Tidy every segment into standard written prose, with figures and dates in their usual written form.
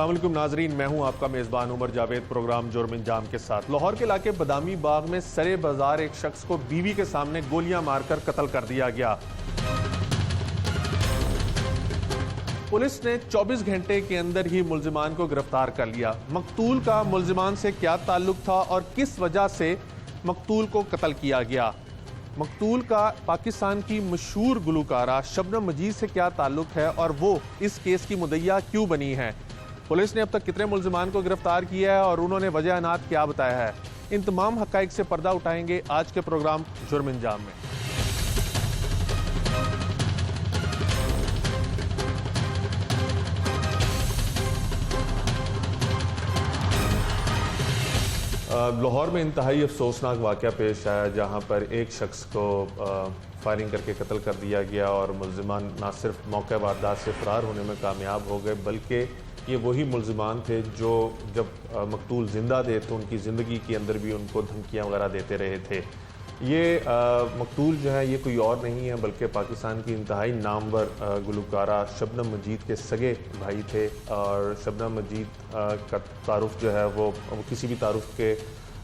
अस्सलाम वालेकुम नाजरीन, मैं हूं आपका मेज़बान उमर जावेद। प्रोग्राम जुर्म अंजाम के साथ लाहौर के इलाके बदामी बाग में सरे बाजार एक शख्स को बीवी के सामने गोलियां मारकर कत्ल कर दिया गया। पुलिस ने 24 घंटे के अंदर ही मुल्जिमान को गिरफ्तार कर लिया। मकतूल का मुल्जिमान से क्या ताल्लुक था और किस वजह से मकतूल को कत्ल किया गया? मकतूल का पाकिस्तान की मशहूर गुलकारा शबनम मजीद से क्या ताल्लुक है और वो इस केस की मुद्दईया क्यों बनी है? पुलिस ने अब तक कितने मुल्जिमान को गिरफ्तार किया है और उन्होंने वजह अनात क्या बताया है? इन तमाम हकाइक से पर्दा उठाएंगे आज के प्रोग्राम जुर्म अंजाम में। लाहौर में इंतहाई अफसोसनाक वाक़या पेश आया जहां पर एक शख्स को फायरिंग करके कत्ल कर दिया गया और मुल्जिमान न सिर्फ मौके वारदात से फ़रार होने में कामयाब हो गए बल्कि ये वही मुल्जिमान थे जो जब मकतूल ज़िंदा थे तो उनकी ज़िंदगी के अंदर भी उनको धमकियाँ वगैरह देते रहे थे। ये मकतूल जो है ये कोई और नहीं है बल्कि पाकिस्तान की इंतहाई नामवर गुलकारा शबनम मजीद के सगे भाई थे। और शबनम मजीद का तारुफ जो है वो किसी भी तारुफ के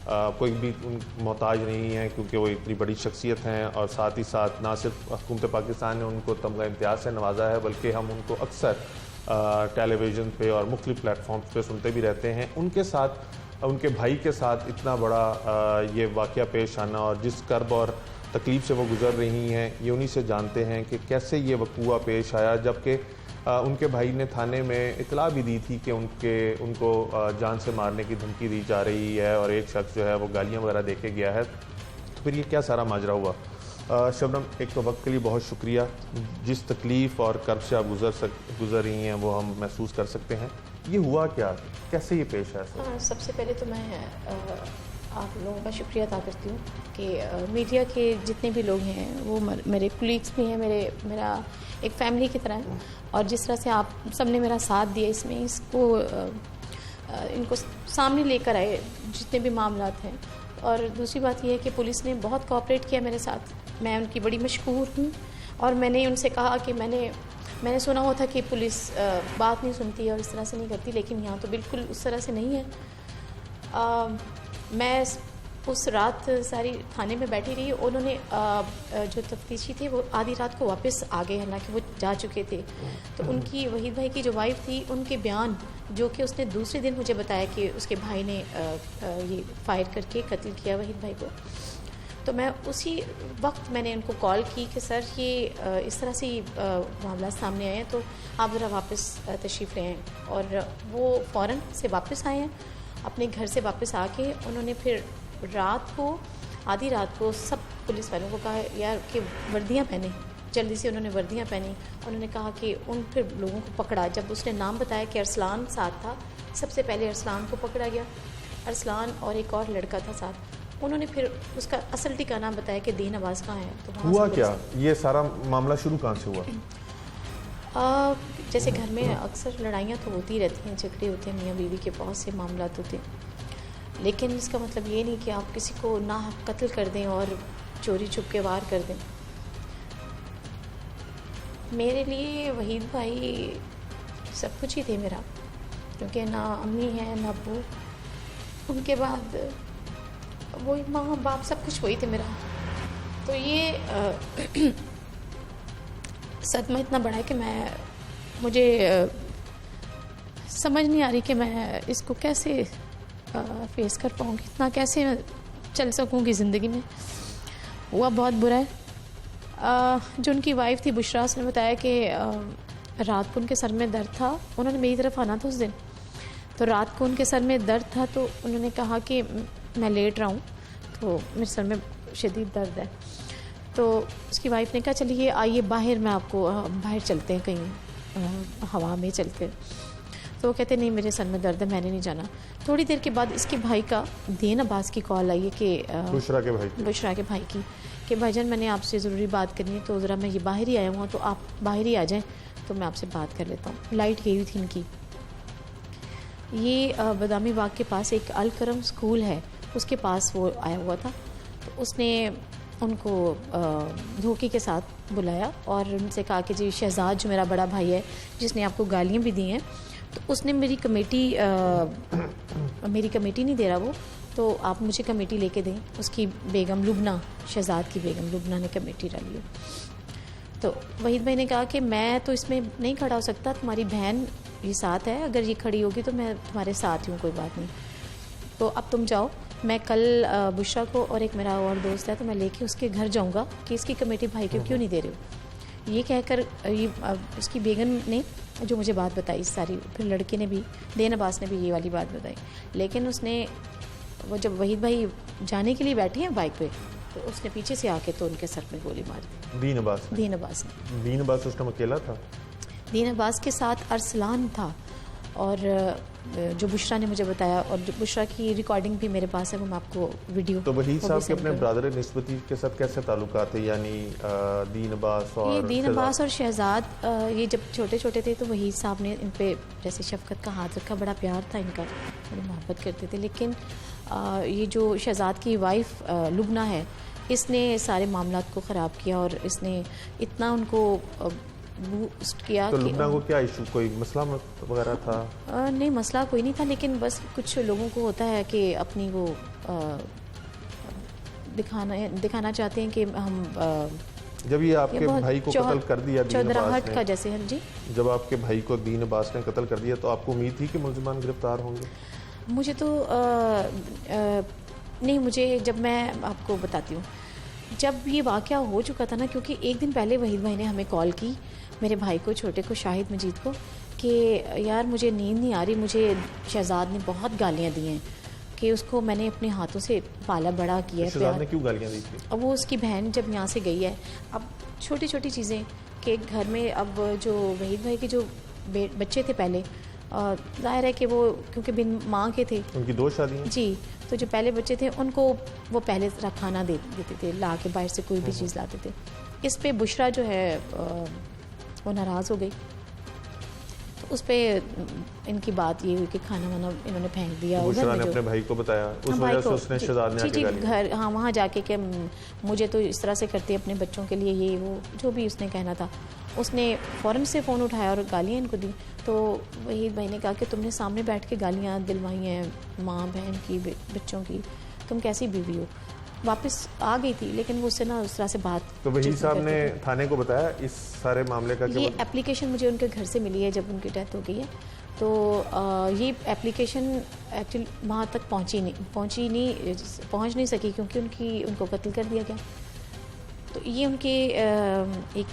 कोई भी मोहताज नहीं है क्योंकि वो इतनी बड़ी शख्सियत हैं और साथ ही साथ ना सिर्फ हुकूमत पाकिस्तान ने उनको तमगा इम्तियाज़ से नवाजा है बल्कि हम उनको अक्सर टेलीविज़न पे और मुख्तलिफ़ प्लेटफॉर्म्स पे सुनते भी रहते हैं। उनके साथ उनके भाई के साथ इतना बड़ा ये वाक़या पेश आना और जिस कर्ब और तकलीफ़ से वो गुज़र रही हैं ये उन्हीं से जानते हैं कि कैसे ये वक़ूआ पेश आया। जबकि उनके भाई ने थाने में इतला भी दी थी कि उनको जान से मारने की धमकी दी जा रही है और एक शख्स जो है वो गालियाँ वगैरह दे के गया है। तो फिर ये क्या सारा माजरा हुआ? शबनम, एक तो वक्त के लिए बहुत शुक्रिया। जिस तकलीफ़ और कर्ब से आप गुज़र रही हैं वो हम महसूस कर सकते हैं। ये हुआ क्या, कैसे ये पेश है? सबसे पहले तो मैं आप लोगों का शुक्रिया अदा करती हूँ कि मीडिया के जितने भी लोग हैं वो मेरे कुलीग्स भी हैं, मेरा एक फैमिली की तरह है। और जिस तरह से आप सबने मेरा साथ दिया इसमें इनको सामने लेकर आए जितने भी मामलात हैं। और दूसरी बात यह है कि पुलिस ने बहुत कोऑपरेट किया मेरे साथ, मैं उनकी बड़ी मशकूर हूँ। और मैंने उनसे कहा कि मैंने सुना हुआ था कि पुलिस बात नहीं सुनती है और इस तरह से नहीं करती, लेकिन यहाँ तो बिल्कुल उस तरह से नहीं है। मैं उस रात सारी थाने में बैठी रही। उन्होंने जो तफ्तीशी थे वो आधी रात को वापस आ गए, हालांकि वो जा चुके थे। तो उनकी वहीद भाई की जो वाइफ थी उनके बयान जो कि उसने दूसरे दिन मुझे बताया कि उसके भाई ने ये फायर करके कत्ल किया वहीद भाई को। तो मैं उसी वक्त मैंने उनको कॉल की कि सर ये इस तरह से मामला सामने आए हैं तो आप ज़रा वापस तशरीफ़ ले आएँ। और वो फ़ौरन से वापस आए हैं, अपने घर से वापस आके उन्होंने फिर आधी रात को सब पुलिस वालों को कहा यार कि वर्दियाँ पहने। जल्दी से उन्होंने वर्दियाँ पहनी। उन्होंने कहा कि उन फिर लोगों को पकड़ा। जब उसने नाम बताया कि अरसलान साथ था, सबसे पहले अरसलान को पकड़ा गया। अरसलान और एक और लड़का था साथ। उन्होंने फिर उसका असल ठिकाना बताया कि दीन आवाज़ कहाँ है। तो हुआ क्या, ये सारा मामला शुरू कहाँ से हुआ? जैसे घर में अक्सर लड़ाइयाँ तो होती रहती हैं, झगड़े होते हैं, मियाँ बीवी के बहुत से मामलात होते हैं, लेकिन इसका मतलब ये नहीं कि आप किसी को नाहक कत्ल कर दें और चोरी छुप के वार कर दें। मेरे लिए वहीद भाई सब कुछ ही थे मेरा, क्योंकि ना अम्मी है ना अब्बू, उनके बाद वही माँ बाप सब कुछ वही थे मेरा। तो ये सदमा इतना बड़ा है कि मुझे समझ नहीं आ रही कि मैं इसको कैसे फेस कर पाऊँगी, इतना कैसे चल सकूँगी ज़िंदगी में। हुआ बहुत बुरा है। जो उनकी वाइफ थी बुशरा, उसने बताया कि रात को उनके सर में दर्द था। उन्होंने मेरी तरफ आना था उस दिन, तो रात को उनके सर में दर्द था तो उन्होंने कहा कि मैं लेट रहा हूँ तो मेरे सर में शदीद दर्द है। तो उसकी वाइफ ने कहा चलिए आइए बाहर, मैं आपको बाहर चलते हैं कहीं हवा में चलते। तो वो कहते नहीं मेरे सर में दर्द है, मैंने नहीं जाना। थोड़ी देर के बाद इसके भाई का दीन अब्बास की कॉल आई है कि बुशरा के भाई की कि भाईजान मैंने आपसे ज़रूरी बात करनी है, तो ज़रा मैं ये बाहर ही आया हुआ तो आप बाहर ही आ जाएं तो मैं आपसे बात कर लेता हूँ। लाइट गई हुई थी इनकी। ये बदामी बाग के पास एक अल करम स्कूल है, उसके पास वो आया हुआ था। तो उसने उनको धोखे के साथ बुलाया और उनसे कहा कि जी शहजाद जो मेरा बड़ा भाई है जिसने आपको गालियाँ भी दी हैं तो उसने मेरी कमेटी नहीं दे रहा वो, तो आप मुझे कमेटी लेके दें। उसकी बेगम लुबना, शहजाद की बेगम लुबना ने कमेटी डाली है। तो वहीद भाई ने कहा कि मैं तो इसमें नहीं खड़ा हो सकता, तुम्हारी बहन ये साथ है, अगर ये खड़ी होगी तो मैं तुम्हारे साथ ही हूँ, कोई बात नहीं। तो अब तुम जाओ, मैं कल बुशरा को और एक मेरा और दोस्त है तो मैं लेके उसके घर जाऊँगा कि इसकी कमेटी भाई को क्यों नहीं दे रहे हो। ये कहकर ये उसकी बेगम ने जो मुझे बात बताई सारी, फिर लड़के ने भी, देन अब्बास ने भी ये वाली बात बताई। लेकिन उसने वो जब वहीद भाई जाने के लिए बैठे हैं बाइक पे, तो उसने पीछे से आके तो उनके सर में गोली मार दी। दीन अब्बास ने दीन अब्बास उस टाइम अकेला था? दीन अब्बास के साथ अरसलान था, और जो बुशरा ने मुझे बताया, और जो बुशरा की रिकॉर्डिंग भी मेरे पास है, वो मैं आपको वीडियो। तो वहीद साहब के अपने ब्रदर निस्बती के साथ कैसे ताल्लुकात है, यानी दीन अब्बास और ये दीन अब्बास और शहजाद, ये जब छोटे छोटे थे तो वहीद साहब ने इन पे जैसे शफकत का हाथ रखा, बड़ा प्यार था इनका, बड़ी मोहब्बत करते थे। लेकिन ये जो शहजाद की वाइफ लुबना है, इसने सारे मामलात को ख़राब किया और इसने इतना उनको बूस्ट किया। तो लुबना को क्या इशू, कोई मसला वगैरह था? नहीं, मसला कोई नहीं था, लेकिन बस कुछ लोगों को होता है कि अपनी वो दिखाना चाहते हैं कि हम जब ये आपके भाई को कत्ल कर दिया चौधराहट का जैसे, हाँ जी, जब आपके भाई को दीन अब्बास ने कत्ल कर दिया तो आपको उम्मीद थी कि मुलजिमान गिरफ्तार होंगे? मुझे तो नहीं, मुझे, जब मैं आपको बताती हूँ, जब ये वाक़या हो चुका था ना, क्योंकि एक दिन पहले वहीद भाई ने हमें कॉल की, मेरे भाई को, छोटे को, शाहिद मजीद को, कि यार मुझे नींद नहीं आ रही, मुझे शहजाद ने बहुत गालियाँ दी हैं, कि उसको मैंने अपने हाथों से पाला बड़ा किया है। शहजाद ने क्यों गालियाँ दी थी? अब वो उसकी बहन जब यहाँ से गई है, अब छोटी छोटी चीज़ें कि घर में, अब जो वहीद भाई के जो बच्चे थे पहले, ज़ाहिर है कि वो क्योंकि बिन माँ के थे, उनकी 2 शादियाँ जी, तो जो पहले बच्चे थे उनको वो पहले खाना देते थे, ला के बाहर से कोई भी चीज़ लाते थे। इस पे बुशरा जो है वो नाराज़ हो गई, तो उस पर इनकी बात ये हुई कि खाना वाना इन्होंने फेंक दिया। बुशरा ने अपने भाई को बताया, उस वजह से उसने शहजाद ने आके गालियाँ, घर, हाँ, वहाँ जाके कि मुझे तो इस तरह से करते अपने बच्चों के लिए, ये वो जो भी उसने कहना था, उसने फ़ौरन से फ़ोन उठाया और गालियाँ इनको दी। तो वहीद भाई ने कहा कि तुमने सामने बैठ के गालियाँ दिलवाई हैं माँ बहन की, बच्चों की, तुम कैसी बीवी हो। वापस आ गई थी, लेकिन वो उससे ना उस तरह से बात। तो वहीद साहब ने थाने को बताया इस सारे मामले का? ये एप्लीकेशन मुझे उनके घर से मिली है जब उनकी डेथ हो गई है, तो ये एप्लीकेशन एक्चुअली वहाँ तक पहुँच नहीं सकी, क्योंकि उनको कत्ल कर दिया गया। तो ये उनके एक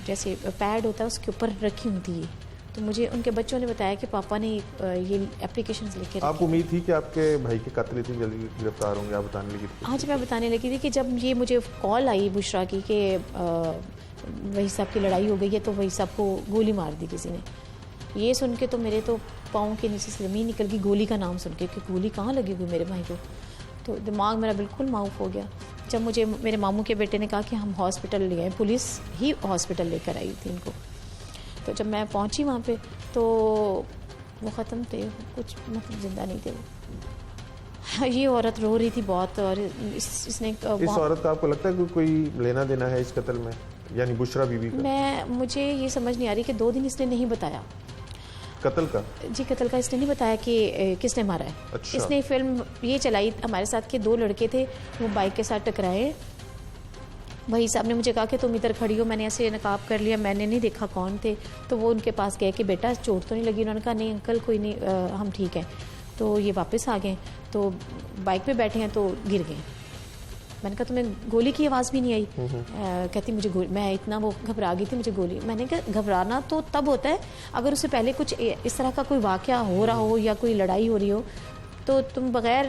जैसे पैड होता है उसके ऊपर रखी हुई थी, तो मुझे उनके बच्चों ने बताया कि पापा ने ये एप्लीकेशन लेके। आपको उम्मीद थी कि आपके भाई के कातिल इतनी जल्दी गिरफ्तार होंगे? आप बताने लगी थी? आज मैं बताने लगी थी कि जब ये मुझे कॉल आई बुशरा की कि वही साहब की लड़ाई हो गई है, तो वही साहब को गोली मार दी किसी ने। ये सुन के तो मेरे तो पाँव के नीचे से ज़मीन निकल गई, गोली का नाम सुन के, कि गोली कहाँ लगी हुई मेरे भाई को। तो दिमाग मेरा बिल्कुल माऊफ हो गया। जब मुझे मेरे मामू के बेटे ने कहा कि हम हॉस्पिटल ले गए, पुलिस ही हॉस्पिटल लेकर आई थी इनको, तो जब मैं पहुंची वहाँ पे तो वो ख़त्म थे, कुछ मतलब ज़िंदा नहीं थे वो। ये औरत रो रही थी बहुत, और इसने इस औरत का आपको लगता है कि कोई लेना देना है इस कत्ल में, यानी बुशरा बीबी का? मुझे ये समझ नहीं आ रही कि 2 दिन इसने नहीं बताया कत्ल का। जी, कत्ल का इसने नहीं बताया कि किसने मारा है। अच्छा। इसने फिल्म ये चलाई हमारे साथ के 2 लड़के थे, वो बाइक के साथ टकराए। वही साहब ने मुझे कहा कि तुम इधर खड़ी हो, मैंने ऐसे नकाब कर लिया, मैंने नहीं देखा कौन थे। तो वो उनके पास गए कि बेटा चोट तो नहीं लगी? उन्होंने कहा नहीं अंकल कोई नहीं, हम ठीक हैं। तो ये वापस आ गए, तो बाइक पे बैठे हैं तो गिर गए। मैंने कहा तुम्हें गोली की आवाज़ भी नहीं आई? कहती मुझे मैं इतना वो घबरा गई थी, मुझे गोली। मैंने कहा घबराना तो तब होता है अगर उससे पहले कुछ इस तरह का कोई वाक़या हो रहा हो या कोई लड़ाई हो रही हो, तो तुम बग़ैर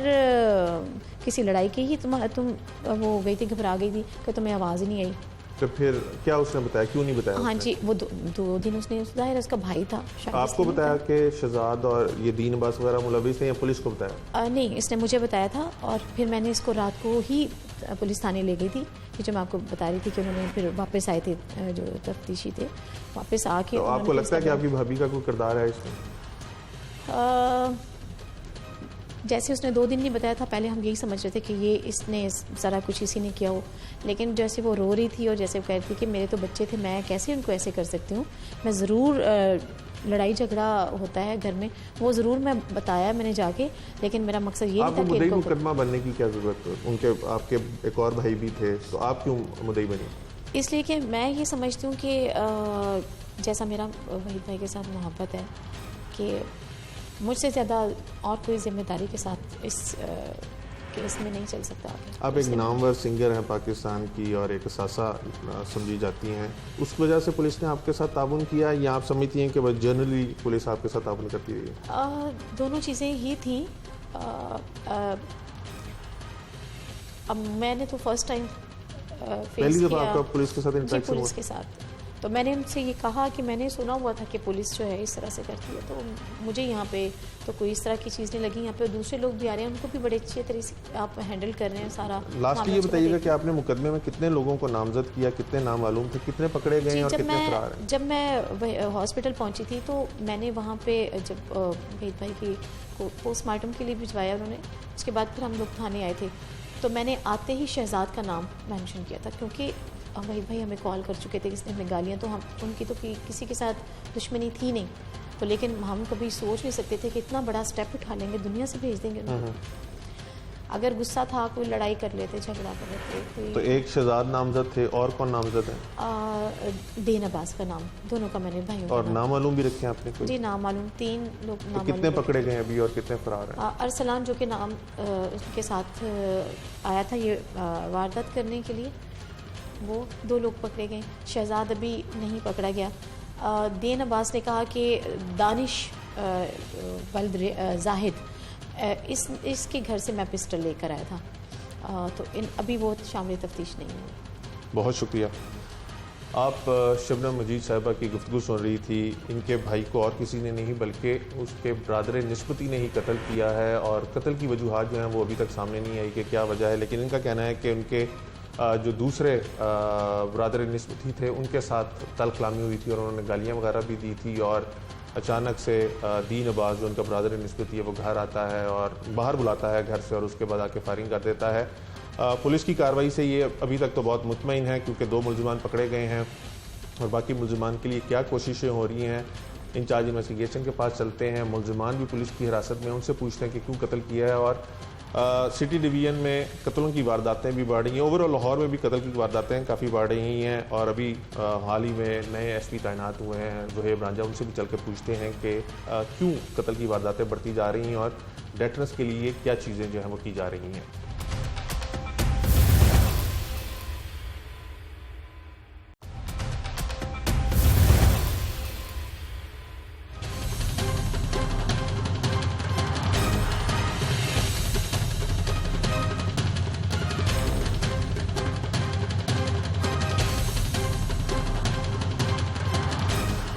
किसी लड़ाई के ही तुम वो गई थी, घबरा गई थी कि तुम्हें आवाज़ ही नहीं आई। तो फिर क्या उसने बताया, क्यों नहीं बताया? हाँ जी, वो 2 दिन उसने, ज़ाहिर उसका भाई था शायद। आपको बताया कि शहजाद और ये दीन अब्बास वगैरह मुलविस हैं, या पुलिस को बताया? नहीं, इसने मुझे बताया था, और फिर मैंने इसको रात को ही पुलिस थाने ले गई थी, जो मैं आपको बता रही थी कि उन्होंने फिर वापस आए थे, जो तफ्तीशी थे, वापस आके। तो आपको लगता है कि आपकी भाभी का कोई किरदार है इसमें? जैसे उसने 2 दिन नहीं बताया था, पहले हम यही समझ रहे थे कि ये इसने सारा कुछ इसी ने किया हो, लेकिन जैसे वो रो रही थी और जैसे वो कह रही थी कि मेरे तो बच्चे थे, मैं कैसे उनको ऐसे कर सकती हूँ, मैं ज़रूर लड़ाई झगड़ा होता है घर में, वो ज़रूर मैं बताया मैंने जाके, लेकिन मेरा मकसद ये नहीं आपको था कि मुद्दई इनको मुकदमा बनने की क्या ज़रूरत है? उनके आपके एक और भाई भी थे, तो आप क्यों मुद्दई बनी? इसलिए कि मैं ये समझती हूँ कि जैसा मेरा वहीद भाई के साथ मोहब्बत है कि मुझसे ज़्यादा और कोई जिम्मेदारी के साथ इस केस में नहीं चल सकता आगे। आप एक नामवर सिंगर हैं पाकिस्तान की और एक सासा समझी जाती हैं, उस वजह से पुलिस ने आपके साथ ताउन किया या आप समझती हैं कि बस जनरली पुलिस आपके साथ ताउन करती रही है? दोनों चीज़ें ही थी। अब मैंने तो फर्स्ट टाइम पहली दफ़ा आपका पुलिस के साथ जी इंटरेक्शन हुआ? पुलिस के साथ, तो मैंने उनसे ये कहा कि मैंने सुना हुआ था कि पुलिस जो है इस तरह से करती है, तो मुझे यहाँ पे तो कोई इस तरह की चीज़ नहीं लगी। यहाँ पे दूसरे लोग भी आ रहे हैं, उनको भी बड़े अच्छे तरीके से आप हैंडल कर रहे हैं सारा। लास्ट ये बताइएगा कि आपने मुकदमे में कितने लोगों को नामजद किया, कितने नाम मालूम थे, कितने पकड़े गए और कितने फरार हैं? जब मैं हॉस्पिटल पहुंची थी तो मैंने वहाँ पे जब वहीद भाई की को पोस्टमार्टम के लिए भिजवाया उन्होंने, उसके बाद फिर हम लोग थाने आए थे, तो मैंने आते ही शहजाद का नाम मेंशन किया था, क्योंकि वहीद भाई हमें कॉल कर चुके थे किसने हमें गालियाँ, तो हम उनकी तो किसी के साथ दुश्मनी थी नहीं, तो लेकिन हम कभी सोच नहीं सकते थे कि इतना बड़ा स्टेप उठा लेंगे, दुनिया से भेज देंगे उनको। अगर गुस्सा था कोई लड़ाई कर लेते, झगड़ा कर लेते कोई। तो एक शहजाद नामजद थे, और कौन नामजद हैं? देन अब्बास का नाम, दोनों का मैंने भाइयों और नाम मालूम भी रखे हैं आपने कोई? जी नाम मालूम, 3 लोग तो नाम कितने पकड़े गए अभी और कितने फरार हैं? अरसलान जो कि नाम उसके साथ आया था ये वारदात करने के लिए, वो 2 लोग पकड़े गए। शहजाद अभी नहीं पकड़ा गया। देन अब्बास ने कहा कि दानिश वल्द जाहिद इसके घर से मैं पिस्टल लेकर आया था, तो अभी वो शामिल तफ्तीश नहीं हुई। बहुत शुक्रिया। आप शबनम मजीद साहिबा की गुफ्तगू सुन रही थी। इनके भाई को और किसी ने नहीं बल्कि उसके बरदर निस्बती ने ही कत्ल किया है, और कत्ल की वजूहात जो हैं वो अभी तक सामने नहीं आई कि क्या वजह है, लेकिन इनका कहना है कि उनके जो दूसरे बरदर निस्बती थे उनके साथ तलखलामी हुई थी और उन्होंने गालियाँ वगैरह भी दी थी, और अचानक से दीन अब्बास जो उनका बरदर निस्बती है वो घर आता है और बाहर बुलाता है घर से, और उसके बाद आके फायरिंग कर देता है। पुलिस की कार्रवाई से ये अभी तक तो बहुत मुतमईन है, क्योंकि 2 मुलजिमान पकड़े गए हैं, और बाकी मुलजिमान के लिए क्या कोशिशें हो रही हैं, इंचार्ज इन्वेस्टिगेशन के पास चलते हैं। मुलजिमान भी पुलिस की हिरासत में, उनसे पूछते हैं कि क्यों कत्ल किया है। और सिटी डिवीज़न में कत्लों की वारदातें भी बढ़ रही हैं, ओवरऑल लाहौर में भी कत्ल की वारदातें काफ़ी बढ़ रही हैं, और अभी हाल ही में नए एसपी तैनात हुए हैं ज़ुहैब रांझा, उनसे भी चल के पूछते हैं कि क्यों कत्ल की वारदातें बढ़ती जा रही हैं और डेटर्स के लिए क्या चीज़ें जो हैं वो की जा रही हैं।